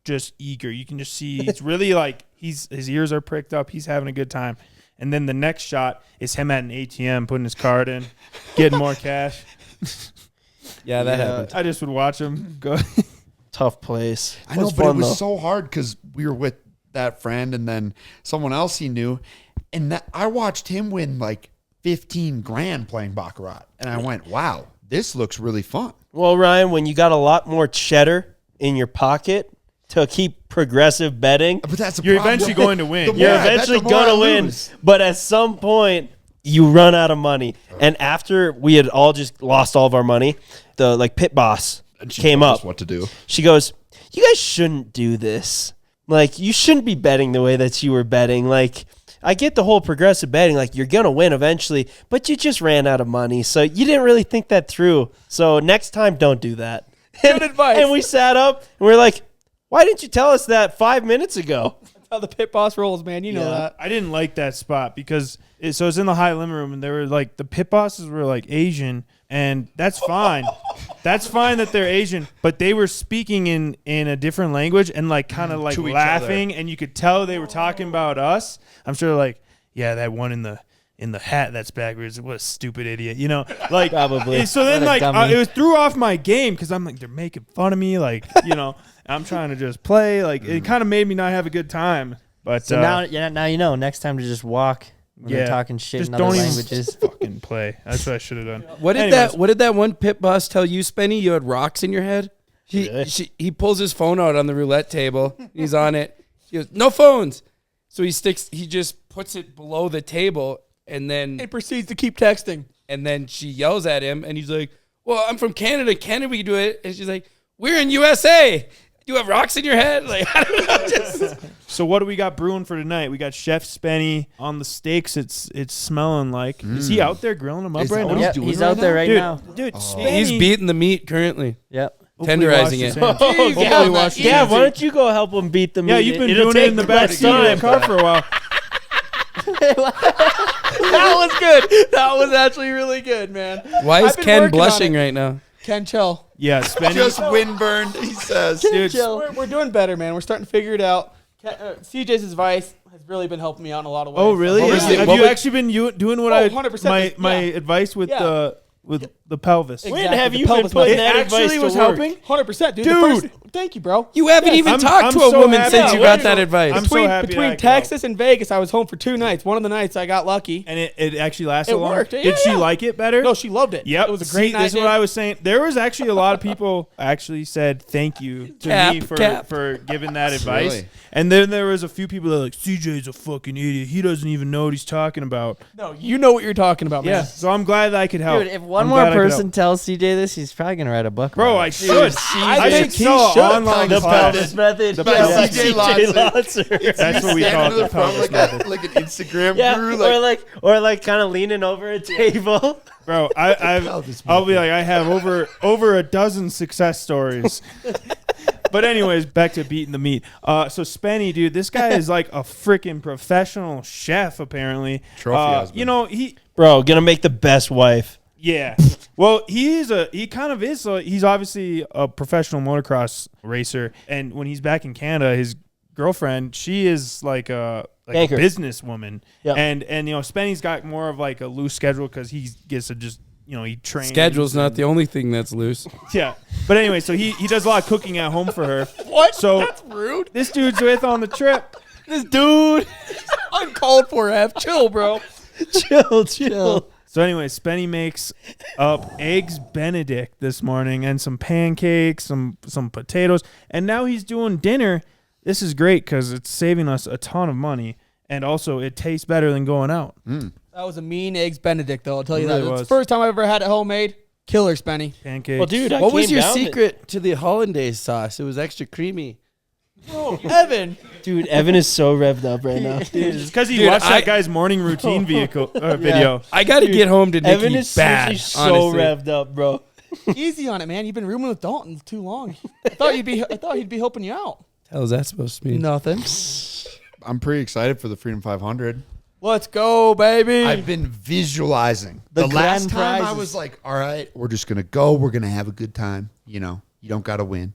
Speaker 1: just eager. You can just see it's really like his ears are pricked up. He's having a good time. And then the next shot is him at an ATM putting his card in, getting more cash.
Speaker 4: Yeah, that happened.
Speaker 1: I just would watch him go.
Speaker 2: Tough place.
Speaker 5: I know,
Speaker 2: Was
Speaker 5: but it
Speaker 2: fun,
Speaker 5: was
Speaker 2: though.
Speaker 5: so hard because we were with that friend and then someone else he knew. And that I watched him win like 15 grand playing Baccarat. And I went, wow, this looks really fun.
Speaker 2: Well, Ryan, when you got a lot more cheddar in your pocket to keep progressive betting,
Speaker 5: But that's the
Speaker 1: You're
Speaker 5: problem.
Speaker 1: eventually going to win.
Speaker 5: The more
Speaker 2: you're
Speaker 5: I bet,
Speaker 2: eventually
Speaker 5: the more I
Speaker 2: gonna win.
Speaker 5: lose.
Speaker 2: But at some point, you run out of money. And after we had all just lost all of our money, the pit boss
Speaker 5: And she
Speaker 2: came
Speaker 5: told us
Speaker 2: up.
Speaker 5: what to do.
Speaker 2: She goes, "You guys shouldn't do this. Like, you shouldn't be betting the way that you were betting. Like, I get the whole progressive betting. Like, you're going to win eventually, but you just ran out of money. So you didn't really think that through. So next time, don't do that."
Speaker 6: Good advice.
Speaker 2: And we sat up and we're like, why didn't you tell us that 5 minutes ago?
Speaker 6: That's how the pit boss rolls, man. You know that.
Speaker 1: I didn't like that spot because it's in the high limit room and they were like the pit bosses were like Asian and that's fine. That's fine that they're Asian, but they were speaking in a different language and like kind of like
Speaker 5: To each
Speaker 1: laughing and you could tell they were talking about us. I'm sure like, yeah, that one in the hat that's backwards. What a stupid idiot, like
Speaker 2: Probably.
Speaker 1: So then
Speaker 3: What a
Speaker 1: like
Speaker 3: dummy.
Speaker 1: it was threw off my game because I'm like they're making fun of me, like I'm trying to just play. Like it kind of made me not have a good time. But
Speaker 3: So now you know. Next time to just walk when they're talking shit
Speaker 1: just
Speaker 3: in other
Speaker 1: don't even
Speaker 3: languages.
Speaker 1: fucking play. That's what I should have done.
Speaker 4: What did
Speaker 1: Anyways.
Speaker 4: What did that one pit boss tell you, Spenny? You had rocks in your head. He pulls his phone out on the roulette table. He's on it. He goes, "No phones." So he just puts it below the table, and then
Speaker 6: He proceeds to keep texting.
Speaker 4: she yells at him, and he's like, "Well, I'm from Canada. Canada, we can do it." And she's like, "We're in USA. You have rocks in your head." Like, I don't know. Just
Speaker 1: So what do we got brewing for tonight? We got Chef Spenny on the steaks. It's smelling like. Is he out there grilling them up
Speaker 5: Is
Speaker 1: right
Speaker 5: that
Speaker 1: now?
Speaker 5: what
Speaker 3: Yep,
Speaker 5: doing
Speaker 3: he's
Speaker 5: right
Speaker 3: out there
Speaker 5: now?
Speaker 3: right
Speaker 1: Dude,
Speaker 3: now.
Speaker 1: dude,
Speaker 4: he's
Speaker 1: Spenny-
Speaker 4: beating the meat currently.
Speaker 3: Yep.
Speaker 1: Hopefully
Speaker 4: tenderizing
Speaker 1: wash
Speaker 4: it.
Speaker 1: his hands.
Speaker 2: Oh,
Speaker 1: Hopefully
Speaker 2: Gav,
Speaker 1: wash his
Speaker 2: Gav,
Speaker 1: hands.
Speaker 2: why don't you go help him beat the meat?
Speaker 1: Yeah, you've been
Speaker 2: It'll
Speaker 1: doing it
Speaker 2: take
Speaker 1: in the
Speaker 2: less
Speaker 1: back seat of the
Speaker 2: time.
Speaker 1: car for a while.
Speaker 6: That was good. That was actually really good, man.
Speaker 4: Why is
Speaker 6: I've been
Speaker 4: Ken
Speaker 6: working on
Speaker 4: blushing
Speaker 6: it.
Speaker 4: right now?
Speaker 6: Ken, chill.
Speaker 1: Yeah, Spenny.
Speaker 5: Just windburned, he says.
Speaker 1: Dude,
Speaker 6: We're doing better, man. We're starting to figure it out. CJ's advice has really been helping me out in a lot of ways.
Speaker 1: Oh, really?
Speaker 4: What was the-
Speaker 1: Have
Speaker 4: what
Speaker 1: you
Speaker 4: was-
Speaker 1: actually been doing what
Speaker 6: Oh,
Speaker 1: I
Speaker 6: 100%.
Speaker 1: my
Speaker 6: Yeah.
Speaker 1: advice with
Speaker 6: Yeah.
Speaker 1: the pelvis?
Speaker 6: Exactly.
Speaker 2: When have
Speaker 6: the
Speaker 2: you been
Speaker 6: pelvis
Speaker 2: putting
Speaker 1: It
Speaker 6: muscle.
Speaker 2: that advice
Speaker 1: actually
Speaker 2: to
Speaker 1: was
Speaker 2: work?
Speaker 1: helping.
Speaker 6: 100%, dude.
Speaker 1: Dude.
Speaker 6: Thank you, bro.
Speaker 4: You haven't even
Speaker 1: I'm-
Speaker 4: talked
Speaker 1: I'm
Speaker 4: to a
Speaker 1: so
Speaker 4: woman
Speaker 1: happy.
Speaker 4: since
Speaker 1: Yeah,
Speaker 4: you got
Speaker 1: wait,
Speaker 4: that
Speaker 1: so
Speaker 4: advice.
Speaker 1: I'm so happy that I
Speaker 6: Between
Speaker 1: can
Speaker 6: Texas and Vegas, I was home for 2 nights. One of the nights I got lucky.
Speaker 1: And it actually lasted
Speaker 6: It
Speaker 1: long.
Speaker 6: worked. Yeah,
Speaker 1: Did she
Speaker 6: yeah.
Speaker 1: like it better?
Speaker 6: No, she loved it.
Speaker 1: Yep.
Speaker 6: It was a great
Speaker 1: See,
Speaker 6: night.
Speaker 1: This is what I was saying. There was actually a lot of people actually said thank you to
Speaker 4: Cap,
Speaker 1: me
Speaker 4: cap.
Speaker 1: for giving that advice.
Speaker 5: Really?
Speaker 1: And then there was a few people that were like, CJ's a fucking idiot. He doesn't even know what he's talking about.
Speaker 6: No, you know what you're talking about, man.
Speaker 1: Yeah. So I'm glad that I could help.
Speaker 3: Dude, if one
Speaker 1: I'm
Speaker 3: more
Speaker 1: glad I could
Speaker 3: person
Speaker 1: help.
Speaker 3: tells CJ this, he's probably gonna write a book.
Speaker 1: Bro,
Speaker 3: about
Speaker 1: I
Speaker 3: it.
Speaker 1: should.
Speaker 6: I think he
Speaker 1: sell an
Speaker 6: should.
Speaker 1: online
Speaker 2: The
Speaker 1: class.
Speaker 2: pelvis method.
Speaker 5: The
Speaker 2: Yeah,
Speaker 5: CJ
Speaker 2: Lotzer.
Speaker 1: That's what we
Speaker 5: Stand
Speaker 1: call
Speaker 5: into
Speaker 1: it, the
Speaker 5: the front
Speaker 1: pelvis
Speaker 5: like,
Speaker 1: method.
Speaker 5: like an Instagram
Speaker 2: Yeah,
Speaker 5: guru.
Speaker 2: or like kind of leaning over a table.
Speaker 1: Bro, I'll be like, I have over a dozen success stories. But anyways, back to beating the meat. So Spenny, dude, this guy is like a freaking professional chef, apparently.
Speaker 5: Trophy husband.
Speaker 1: You know,
Speaker 2: Bro, gonna make the best wife.
Speaker 1: yeah. Well, he's obviously a professional motocross racer. And when he's back in Canada, his girlfriend, she is like a
Speaker 2: Banker.
Speaker 1: businesswoman.
Speaker 2: Yep.
Speaker 1: And you know, Spenny's got more of like a loose schedule because he gets to just, you know, he trains.
Speaker 4: Schedule's not the only thing that's loose.
Speaker 1: Yeah. But anyway, so he does a lot of cooking at home for her.
Speaker 6: What?
Speaker 1: So
Speaker 6: That's rude.
Speaker 1: this dude's with on the trip.
Speaker 6: This dude, uncalled for. Chill, bro.
Speaker 2: Chill.
Speaker 1: So anyway, Spenny makes up eggs Benedict this morning and some pancakes, some potatoes, and now he's doing dinner. This is great because it's saving us a ton of money, and also it tastes better than going out.
Speaker 6: That was a mean eggs Benedict, though. I'll tell you
Speaker 1: It really
Speaker 6: that. It's
Speaker 1: was.
Speaker 6: the first time I ever had it homemade. Killer, Spenny.
Speaker 1: Pancakes.
Speaker 2: Well, dude,
Speaker 8: What was your secret to the hollandaise sauce? It was extra creamy.
Speaker 6: Oh, Evan.
Speaker 2: Dude, Evan is so revved up right now.
Speaker 1: It's because he
Speaker 4: Dude,
Speaker 1: watched that
Speaker 4: I-
Speaker 1: guy's morning routine video.
Speaker 4: I got to get home to Nikki
Speaker 2: Evan is
Speaker 4: bad.
Speaker 2: seriously so
Speaker 4: honestly.
Speaker 2: revved up, bro.
Speaker 6: Easy on it, man. You've been rooming with Dalton too long. I thought he'd be helping you out.
Speaker 4: Hell is that supposed to mean?
Speaker 6: Nothing.
Speaker 5: I'm pretty excited for the Freedom 500.
Speaker 6: Let's go, baby.
Speaker 5: I've been visualizing.
Speaker 3: The
Speaker 5: last
Speaker 3: grand
Speaker 5: time I
Speaker 3: prizes.
Speaker 5: was like, all right, we're just going to go. We're going to have a good time. You know, you don't got to win.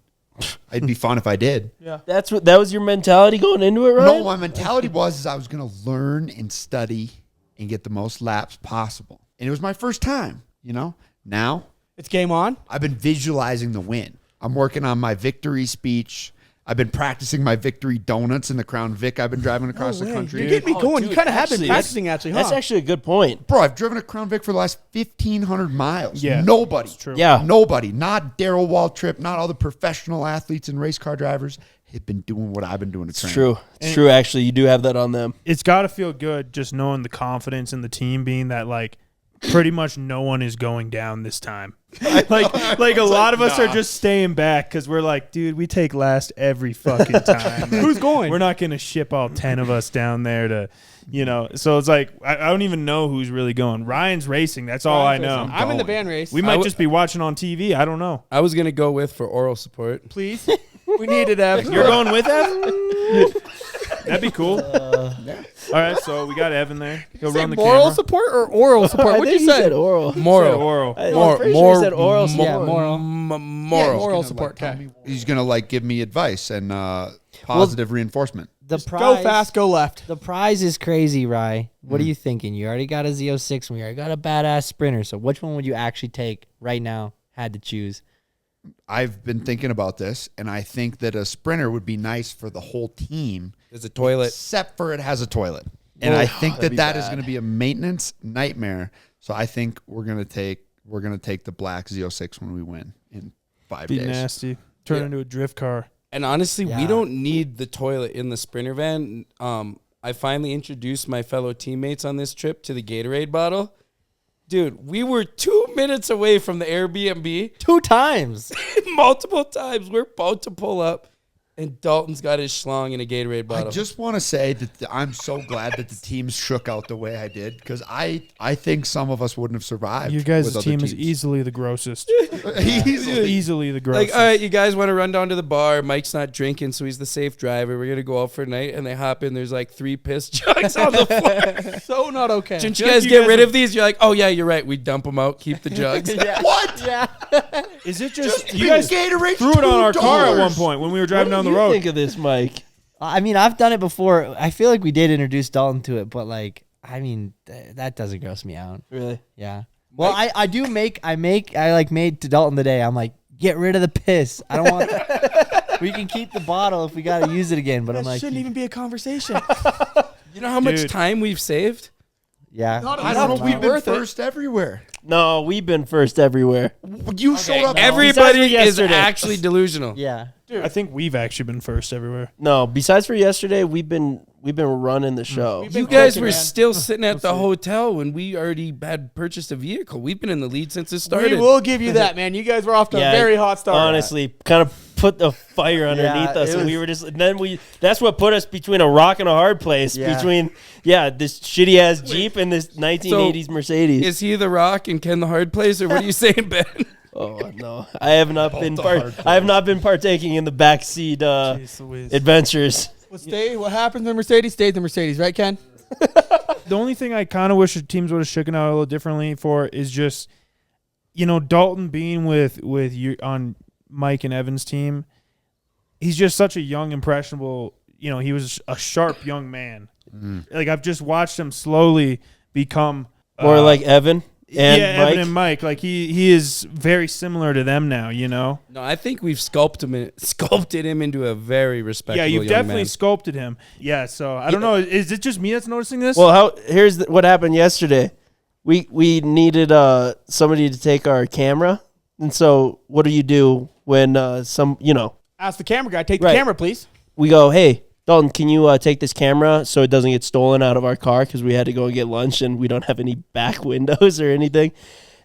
Speaker 5: It'd be fun if I did.
Speaker 6: Yeah.
Speaker 2: That was your mentality going into it, right?
Speaker 5: No, my mentality was I was going to learn and study and get the most laps possible. And it was my first time, you know. Now
Speaker 6: It's game on.
Speaker 5: I've been visualizing the win. I'm working on my victory speech. I've been practicing my victory donuts in the Crown Vic I've been driving across the country.
Speaker 6: You're getting me going.
Speaker 2: dude,
Speaker 6: you kind of have been
Speaker 2: actually,
Speaker 6: practicing, actually, huh?
Speaker 2: That's actually a good point.
Speaker 5: Bro, I've driven a Crown Vic for the last 1,500 miles.
Speaker 1: Yeah,
Speaker 5: Nobody.
Speaker 1: it's true.
Speaker 2: Yeah.
Speaker 5: Nobody. Not Daryl Waltrip, not all the professional athletes and race car drivers have been doing what I've been doing to
Speaker 2: It's
Speaker 5: train.
Speaker 2: true. It's true, actually. You do have that on them.
Speaker 1: It's got to feel good just knowing the confidence in the team being that like pretty much no one is going down this time. like a lot of us are just staying back because we're like, dude, we take last every fucking time. Like,
Speaker 6: Who's going?
Speaker 1: We're not going to ship all 10 of us down there to, you know. So it's like I don't even know who's really going. Ryan's racing. That's all I know.
Speaker 6: I'm in the van race.
Speaker 1: We might just be watching on TV. I don't know.
Speaker 4: I was gonna go with for oral support.
Speaker 6: Please. We need it, Ev.
Speaker 1: You're going with Ev? That'd be cool. All right, so we got Evan there. He'll run the
Speaker 6: moral
Speaker 1: camera.
Speaker 6: support or oral support?
Speaker 2: I
Speaker 6: What'd
Speaker 2: think
Speaker 6: you say?
Speaker 2: said oral.
Speaker 4: Moral.
Speaker 1: Oral.
Speaker 2: I'm pretty sure he said oral support.
Speaker 6: Yeah, moral.
Speaker 4: Moral.
Speaker 6: Moral support. Okay.
Speaker 5: He's going to like give me advice and positive reinforcement.
Speaker 3: The
Speaker 6: Just
Speaker 3: prize,
Speaker 6: go fast, go left.
Speaker 3: The prize is crazy, Rye. What are you thinking? You already got a Z06 and we already got a badass sprinter. So which one would you actually take right now? Had to choose.
Speaker 5: I've been thinking about this, and I think that a sprinter would be nice for the whole team,
Speaker 4: There's a toilet.
Speaker 5: except for it has a toilet. And I think
Speaker 2: that'd be
Speaker 5: that is
Speaker 2: bad.
Speaker 5: going to be a maintenance nightmare. So I think we're going to take the black Z06 when we win in 5
Speaker 1: Be
Speaker 5: days.
Speaker 1: nasty. Turn into a drift car.
Speaker 4: And honestly, we
Speaker 3: Yeah.
Speaker 4: don't need the toilet in the Sprinter van. I finally introduced my fellow teammates on this trip to the Gatorade bottle. Dude, we were 2 minutes away from the Airbnb
Speaker 3: 2 times.
Speaker 4: multiple times. We're about to pull up, and Dalton's got his schlong in a Gatorade bottle.
Speaker 5: I just want to say that I'm so glad that the teams shook out the way I did, because I think some of us wouldn't have survived.
Speaker 1: Your guys'
Speaker 5: with other
Speaker 1: team is
Speaker 5: teams.
Speaker 1: easily the grossest.
Speaker 5: Easily.
Speaker 1: Easily the
Speaker 4: like,
Speaker 1: grossest.
Speaker 4: all right, you guys want to run down to the bar. Mike's not drinking, so he's the safe driver. We're going to go out for a night, and they hop in. There's like 3 piss jugs on the floor.
Speaker 6: So not okay.
Speaker 4: Didn't you
Speaker 1: Feel like
Speaker 4: guys
Speaker 1: you
Speaker 4: get
Speaker 1: guys
Speaker 4: rid
Speaker 1: have-
Speaker 4: of these? You're like, oh, yeah, you're right. We dump them out, keep the jugs.
Speaker 5: What?
Speaker 3: Yeah.
Speaker 1: Is it just
Speaker 5: You
Speaker 1: you guys
Speaker 5: Gatorade
Speaker 1: threw it on our car at
Speaker 5: $2.
Speaker 1: one point when we were driving down the
Speaker 2: What do you
Speaker 1: road?
Speaker 2: think of this, Mike?
Speaker 3: I mean, I've done it before. I feel like we did introduce Dalton to it, but like, I mean, that doesn't gross me out.
Speaker 2: Really?
Speaker 3: Yeah. Well, I made to Dalton today. I'm like, get rid of the piss. I don't want. We can keep the bottle if we got to use it again. But
Speaker 6: That
Speaker 3: I'm like,
Speaker 6: shouldn't even be a conversation.
Speaker 4: You know how much
Speaker 1: Dude.
Speaker 4: time we've saved?
Speaker 3: yeah.
Speaker 6: Not
Speaker 5: I
Speaker 6: enough
Speaker 5: don't
Speaker 6: to
Speaker 5: know.
Speaker 6: be
Speaker 5: We've been
Speaker 6: worth it.
Speaker 5: first everywhere.
Speaker 2: No, we've been first everywhere.
Speaker 5: You showed up.
Speaker 2: Besides
Speaker 4: Everybody
Speaker 2: for
Speaker 4: is
Speaker 2: yesterday.
Speaker 4: actually delusional.
Speaker 3: Yeah.
Speaker 1: I think we've actually been first everywhere.
Speaker 2: No, besides for yesterday, we've been running the show.
Speaker 6: We've been
Speaker 4: You guys
Speaker 6: cooking,
Speaker 4: were
Speaker 6: man.
Speaker 4: still sitting at the hotel when we already had purchased a vehicle. We've been in the lead since it started.
Speaker 6: We will give you that, man. You guys were off to
Speaker 2: Yeah,
Speaker 6: a very hot start.
Speaker 2: Honestly, kind of put the fire underneath us,
Speaker 3: it
Speaker 2: and
Speaker 3: was-
Speaker 2: we were just. And then that's what put us between a rock and a hard place.
Speaker 3: Yeah.
Speaker 2: Between this shitty ass Jeep and this 1980s Mercedes.
Speaker 4: Is he the rock and Ken the hard place, or what are you saying, Ben?
Speaker 2: Oh no, I have not been I have not been partaking in the backseat adventures.
Speaker 6: What happens when Mercedes stays in Mercedes, right, Ken?
Speaker 1: The only thing I kind of wish the teams would have shaken out a little differently for is just, Dalton being with you on Mike and Evan's team. He's just such a young, impressionable. He was a sharp young man. Like I've just watched him slowly become
Speaker 2: More like Evan. And Mike.
Speaker 1: Evan and Mike. Like he is very similar to them now.
Speaker 4: No, I think we've sculpted him into a very respectable.
Speaker 1: Yeah, you've
Speaker 4: young
Speaker 1: definitely
Speaker 4: man.
Speaker 1: sculpted him. Yeah, so I don't know. Is it just me that's noticing this?
Speaker 2: Well, here's what happened yesterday. We needed somebody to take our camera, and so what do you do when
Speaker 6: Ask the camera guy, take the camera, please.
Speaker 2: We go, hey, Dalton, can you take this camera so it doesn't get stolen out of our car because we had to go and get lunch and we don't have any back windows or anything?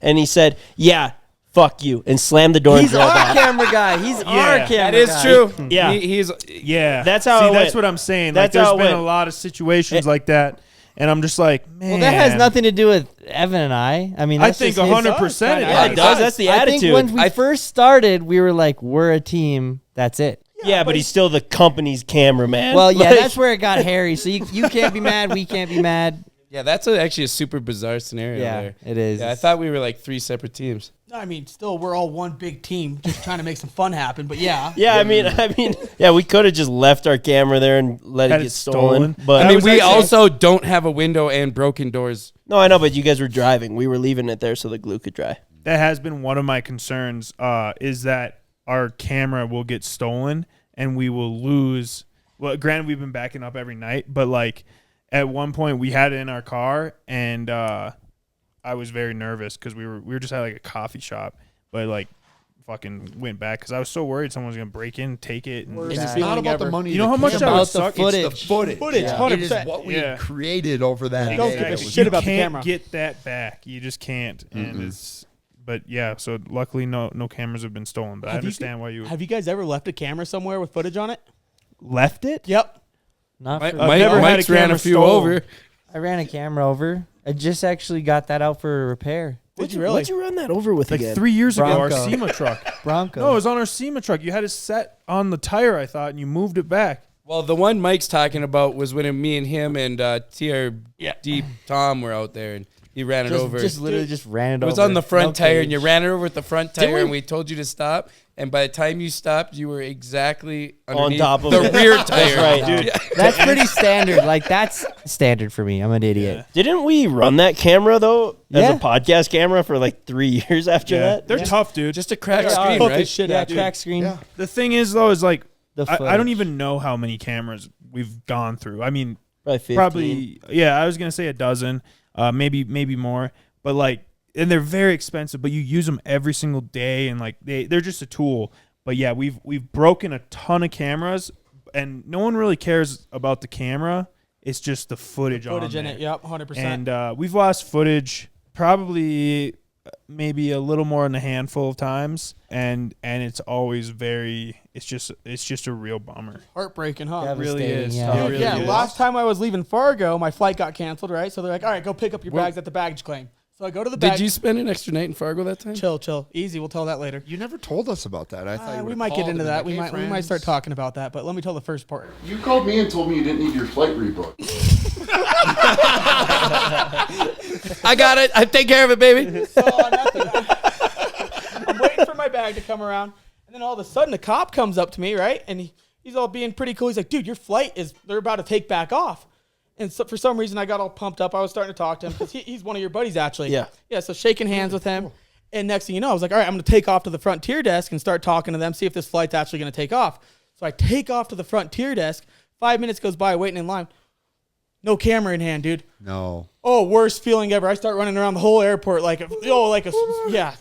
Speaker 2: And he said, yeah, fuck you, and slammed the door and
Speaker 3: He's
Speaker 2: drove
Speaker 3: our
Speaker 2: out.
Speaker 3: camera guy. He's our camera
Speaker 4: That is
Speaker 3: guy.
Speaker 4: true.
Speaker 2: Yeah.
Speaker 1: yeah,
Speaker 2: That's how it
Speaker 1: that's
Speaker 2: went.
Speaker 1: what I'm saying.
Speaker 2: That's
Speaker 1: like,
Speaker 2: how
Speaker 1: there's
Speaker 2: it
Speaker 1: been a
Speaker 2: went.
Speaker 1: lot of situations like that, and I'm just like, man.
Speaker 3: Well, that has nothing to do with Evan and I. I mean,
Speaker 1: I
Speaker 3: that's
Speaker 1: think
Speaker 3: just his-
Speaker 1: 100%.
Speaker 2: Yeah, it does. That's the
Speaker 3: I
Speaker 2: attitude.
Speaker 3: think when we first started, we were like, we're a team. That's it.
Speaker 2: Yeah, but he's still the company's cameraman.
Speaker 3: Well, yeah,
Speaker 2: Like-
Speaker 3: that's where it got hairy. So you can't be mad. We can't be mad.
Speaker 4: Yeah, that's actually a super bizarre scenario.
Speaker 3: Yeah,
Speaker 4: there.
Speaker 3: it is.
Speaker 4: Yeah, I thought we were like 3 separate teams.
Speaker 6: I mean, still, we're all one big team, just trying to make some fun happen. But yeah,
Speaker 2: Yeah, I mean, yeah, we could have just left our camera there and let
Speaker 1: Had
Speaker 2: it
Speaker 1: it
Speaker 2: get stolen.
Speaker 1: stolen.
Speaker 2: But
Speaker 4: I mean,
Speaker 1: was
Speaker 4: we
Speaker 1: actually-
Speaker 4: also don't have a window and broken doors.
Speaker 2: no, I know, but you guys were driving. We were leaving it there so the glue could dry.
Speaker 1: That has been one of my concerns. Is that our camera will get stolen and we will lose. Well, granted, we've been backing up every night, but like at one point we had it in our car, and I was very nervous because we were just at like a coffee shop, but like fucking went back because I was so worried someone was gonna break in, take it. And
Speaker 3: Worst
Speaker 5: It's
Speaker 3: feeling
Speaker 5: not about
Speaker 3: ever.
Speaker 5: the money.
Speaker 1: You know how much
Speaker 5: that
Speaker 1: that would
Speaker 3: about the
Speaker 1: suck?
Speaker 3: footage.
Speaker 5: It's the footage.
Speaker 6: Footage,
Speaker 5: Yeah.
Speaker 6: 100%.
Speaker 5: It is what we
Speaker 1: Yeah.
Speaker 5: created over that
Speaker 6: Don't
Speaker 5: day.
Speaker 6: give a
Speaker 5: It
Speaker 6: shit
Speaker 5: was-
Speaker 1: You
Speaker 6: about the
Speaker 1: can't
Speaker 6: camera.
Speaker 1: get that back. You just can't, and it's. But yeah, so luckily no cameras have been stolen. But I understand why you
Speaker 6: Have you guys ever left a camera somewhere with footage on it?
Speaker 1: left it.
Speaker 6: Yep.
Speaker 3: Not
Speaker 4: Mike,
Speaker 3: for
Speaker 1: never had a
Speaker 4: Mike's ran
Speaker 1: camera
Speaker 4: a few
Speaker 1: stolen.
Speaker 4: over.
Speaker 3: I ran a camera over. I just actually got that out for a repair.
Speaker 6: Did you really?
Speaker 2: What'd you run that over with
Speaker 1: Like
Speaker 2: again?
Speaker 1: 3 years ago, our
Speaker 3: Bronco.
Speaker 1: SEMA truck.
Speaker 3: Bronco.
Speaker 1: No, it was on our SEMA truck. You had it set on the tire, I thought, and you moved it back.
Speaker 4: Well, the one Mike's talking about was when me and him and TRD Tom were out there, and he ran it over.
Speaker 3: Just literally just ran it
Speaker 4: It
Speaker 3: over.
Speaker 4: was on the front
Speaker 3: No
Speaker 4: tire, and
Speaker 3: cage.
Speaker 4: you ran it over with the front tire,
Speaker 2: we?
Speaker 4: and we told you to stop. And by the time you stopped, you were exactly
Speaker 2: On
Speaker 4: underneath
Speaker 2: top of
Speaker 4: the
Speaker 2: it.
Speaker 4: rear tire.
Speaker 2: right, dude.
Speaker 3: That's pretty standard. Like that's standard for me. I'm an idiot.
Speaker 2: Didn't we run that camera though as
Speaker 3: Yeah.
Speaker 2: a podcast camera for like 3 years after that?
Speaker 1: They're tough, dude.
Speaker 4: Just a cracked
Speaker 3: Yeah,
Speaker 4: screen,
Speaker 6: Tough
Speaker 4: right?
Speaker 6: as shit
Speaker 3: Yeah,
Speaker 6: out, dude.
Speaker 3: crack screen.
Speaker 5: Yeah.
Speaker 1: The thing is, though, is like
Speaker 3: The
Speaker 1: I don't
Speaker 3: footage.
Speaker 1: even know how many cameras we've gone through. I mean,
Speaker 2: Probably 15.
Speaker 1: probably yeah. I was gonna say a dozen, maybe more. But like, and they're very expensive. But you use them every single day, and like they're just a tool. But yeah, we've broken a ton of cameras, and no one really cares about the camera. It's just the footage on
Speaker 6: Footage in
Speaker 1: there.
Speaker 6: it. Yep, 100%.
Speaker 1: And we've lost footage probably maybe a little more than a handful of times, and it's always it's just a real bummer.
Speaker 6: Heartbreaking, huh?
Speaker 1: It really
Speaker 3: Devastating,
Speaker 1: is.
Speaker 3: yeah.
Speaker 1: It really
Speaker 6: Yeah,
Speaker 1: is.
Speaker 6: last time I was leaving Fargo, my flight got canceled, right? So they're like, all right, go pick up your bags at the baggage claim. So I go to the
Speaker 4: Did
Speaker 6: bag.
Speaker 4: you spend an extra night in Fargo that time?
Speaker 6: Chill. Easy. We'll tell that later.
Speaker 5: You never told us about that. I thought you
Speaker 6: We
Speaker 5: would've
Speaker 6: might get
Speaker 5: called
Speaker 6: into
Speaker 5: and
Speaker 6: that.
Speaker 5: been
Speaker 6: We
Speaker 5: like,
Speaker 6: might
Speaker 5: "Hey,
Speaker 6: we might start
Speaker 5: friends."
Speaker 6: talking about that. But let me tell the first part.
Speaker 7: You called me and told me you didn't need your flight rebooked.
Speaker 4: I got it. I take care of it, baby.
Speaker 6: So nothing. I'm waiting for my bag to come around, and then all of a sudden, a cop comes up to me, right? And he's all being pretty cool. He's like, "Dude, your flight they're about to take back off." And so for some reason, I got all pumped up. I was starting to talk to him because he's one of your buddies, actually.
Speaker 2: Yeah.
Speaker 6: Yeah. So shaking hands with him, and next thing you know, I was like, "All right, I'm going to take off to the frontier desk and start talking to them, see if this flight's actually going to take off." So I take off to the frontier desk. 5 minutes goes by, waiting in line. No camera in hand, dude.
Speaker 5: No.
Speaker 6: Oh, worst feeling ever. I start running around the whole airport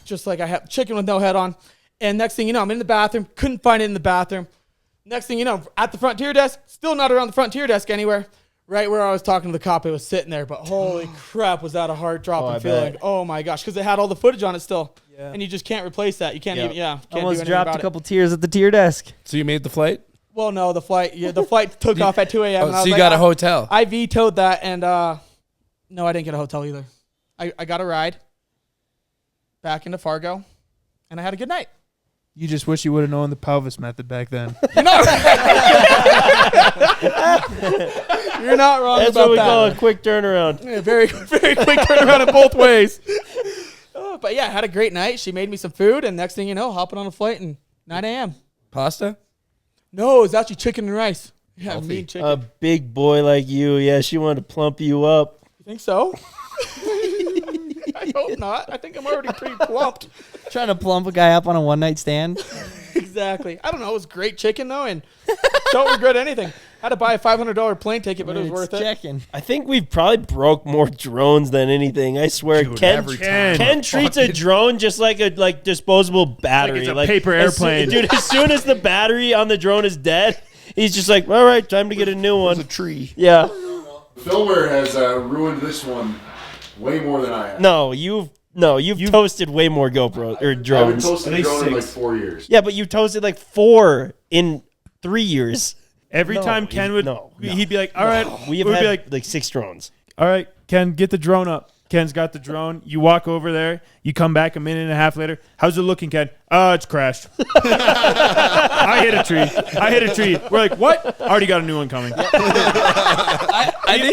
Speaker 6: just like I have chicken with no head on. And next thing you know, I'm in the bathroom. Couldn't find it in the bathroom. Next thing you know, at the frontier desk, still not around the frontier desk anywhere. Right where I was talking to the cop, it was sitting there. But holy crap, was that a heart-dropping feeling.
Speaker 2: bet.
Speaker 6: Oh, my gosh, because it had all the footage on it still. Yeah. And you just can't replace that. You can't even, can't do
Speaker 3: Almost
Speaker 6: anything
Speaker 3: dropped
Speaker 6: about
Speaker 3: a couple tears at the tier desk.
Speaker 4: So you made the flight?
Speaker 6: Well, no, the flight took off at 2 a.m. and I
Speaker 4: so
Speaker 6: was
Speaker 4: you
Speaker 6: like,
Speaker 4: got a hotel?
Speaker 6: I vetoed that, and no, I didn't get a hotel either. I got a ride back into Fargo, and I had a good night.
Speaker 1: You just wish you would have known the pelvis method back then.
Speaker 6: You're not wrong
Speaker 2: That's
Speaker 6: about
Speaker 2: what we
Speaker 6: that.
Speaker 2: call a quick turnaround.
Speaker 6: Yeah, very, very quick turnaround in both ways. But yeah, I had a great night. She made me some food, and next thing you know, hopping on a flight and 9 a.m.
Speaker 4: Pasta?
Speaker 6: No, it was actually chicken and rice. Yeah,
Speaker 5: Healthy.
Speaker 6: mean chicken.
Speaker 2: A big boy like you, yeah, she wanted to plump you up.
Speaker 6: You think so? I hope not. I think I'm already pretty plumped.
Speaker 3: Trying to plump a guy up on a one-night stand.
Speaker 6: Exactly. I don't know. It was great chicken, though, and don't regret anything. Had to buy a $500 plane ticket, but it was worth it.
Speaker 3: Checking.
Speaker 2: I think we've probably broke more drones than anything. I swear,
Speaker 5: Dude,
Speaker 2: Ken
Speaker 5: every time.
Speaker 2: Ken treats a drone just like a disposable battery,
Speaker 1: it's a paper airplane.
Speaker 2: Dude, as soon as the battery on the drone is dead, he's just like, all right, time to get a new
Speaker 5: It was a
Speaker 2: one.
Speaker 5: tree.
Speaker 2: Yeah.
Speaker 7: Filmer has ruined this one way more than I have.
Speaker 2: No, you've toasted way more GoPro or
Speaker 7: I've been
Speaker 2: drones.
Speaker 7: toasting
Speaker 1: At least
Speaker 7: drone in like
Speaker 1: 6.
Speaker 7: 4 years.
Speaker 2: Yeah, but you toasted like 4 in 3 years.
Speaker 1: Every
Speaker 2: No,
Speaker 1: time Ken would,
Speaker 2: no,
Speaker 1: he'd be like, all right,
Speaker 2: We have
Speaker 1: we'd
Speaker 2: had
Speaker 1: be like,
Speaker 2: 6 drones.
Speaker 1: all right, Ken, get the drone up. Ken's got the drone. You walk over there. You come back a minute and a half later. How's it looking, Ken? It's crashed. I hit a tree. We're like, what? Already got a new one coming.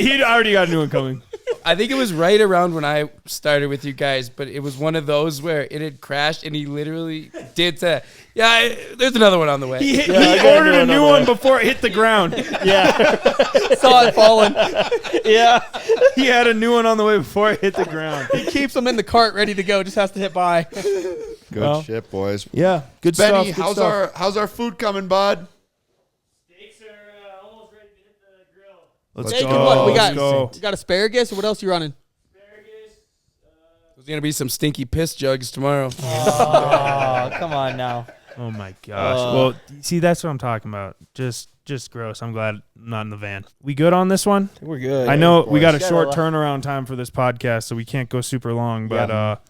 Speaker 1: He'd already got a new one coming.
Speaker 4: I think it was right around when I started with you guys, but it was one of those where it had crashed and he literally did say, there's another one on the way.
Speaker 1: He
Speaker 2: I got
Speaker 1: ordered a new
Speaker 2: another
Speaker 1: one before it hit the ground.
Speaker 2: Yeah.
Speaker 6: Saw it falling.
Speaker 2: Yeah.
Speaker 1: He had a new one on the way before it hit the ground.
Speaker 6: He keeps them in the cart ready to go. Just has to hit buy.
Speaker 5: Good
Speaker 1: Well,
Speaker 5: shit, boys.
Speaker 1: Yeah, good
Speaker 5: Benny,
Speaker 1: stuff. Good stuff.
Speaker 5: how's our food coming, bud?
Speaker 2: Steaks are almost ready to hit the grill.
Speaker 1: Let's
Speaker 6: Steak
Speaker 1: go.
Speaker 6: and what? We got,
Speaker 1: Let's go.
Speaker 6: you got asparagus, or what else you running?
Speaker 4: There's going to be some stinky piss jugs tomorrow.
Speaker 3: Oh, come on now.
Speaker 1: Oh my gosh. Well, see, that's what I'm talking about. Just gross. I'm glad I'm not in the van. We good on this one?
Speaker 2: We're good.
Speaker 1: I know we got a
Speaker 3: Got a
Speaker 1: short
Speaker 3: lot.
Speaker 1: turnaround time for this podcast, so we can't go super long. But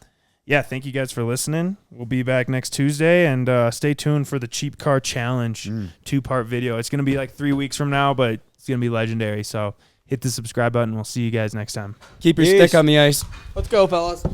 Speaker 1: yeah, thank you guys for listening. We'll be back next Tuesday, and stay tuned for the Cheap Car Challenge 2-part video. It's gonna be like 3 weeks from now, but it's gonna be legendary. So hit the subscribe button. We'll see you guys next time.
Speaker 4: Keep your
Speaker 2: Peace.
Speaker 4: stick on the ice.
Speaker 6: Let's go, fellas.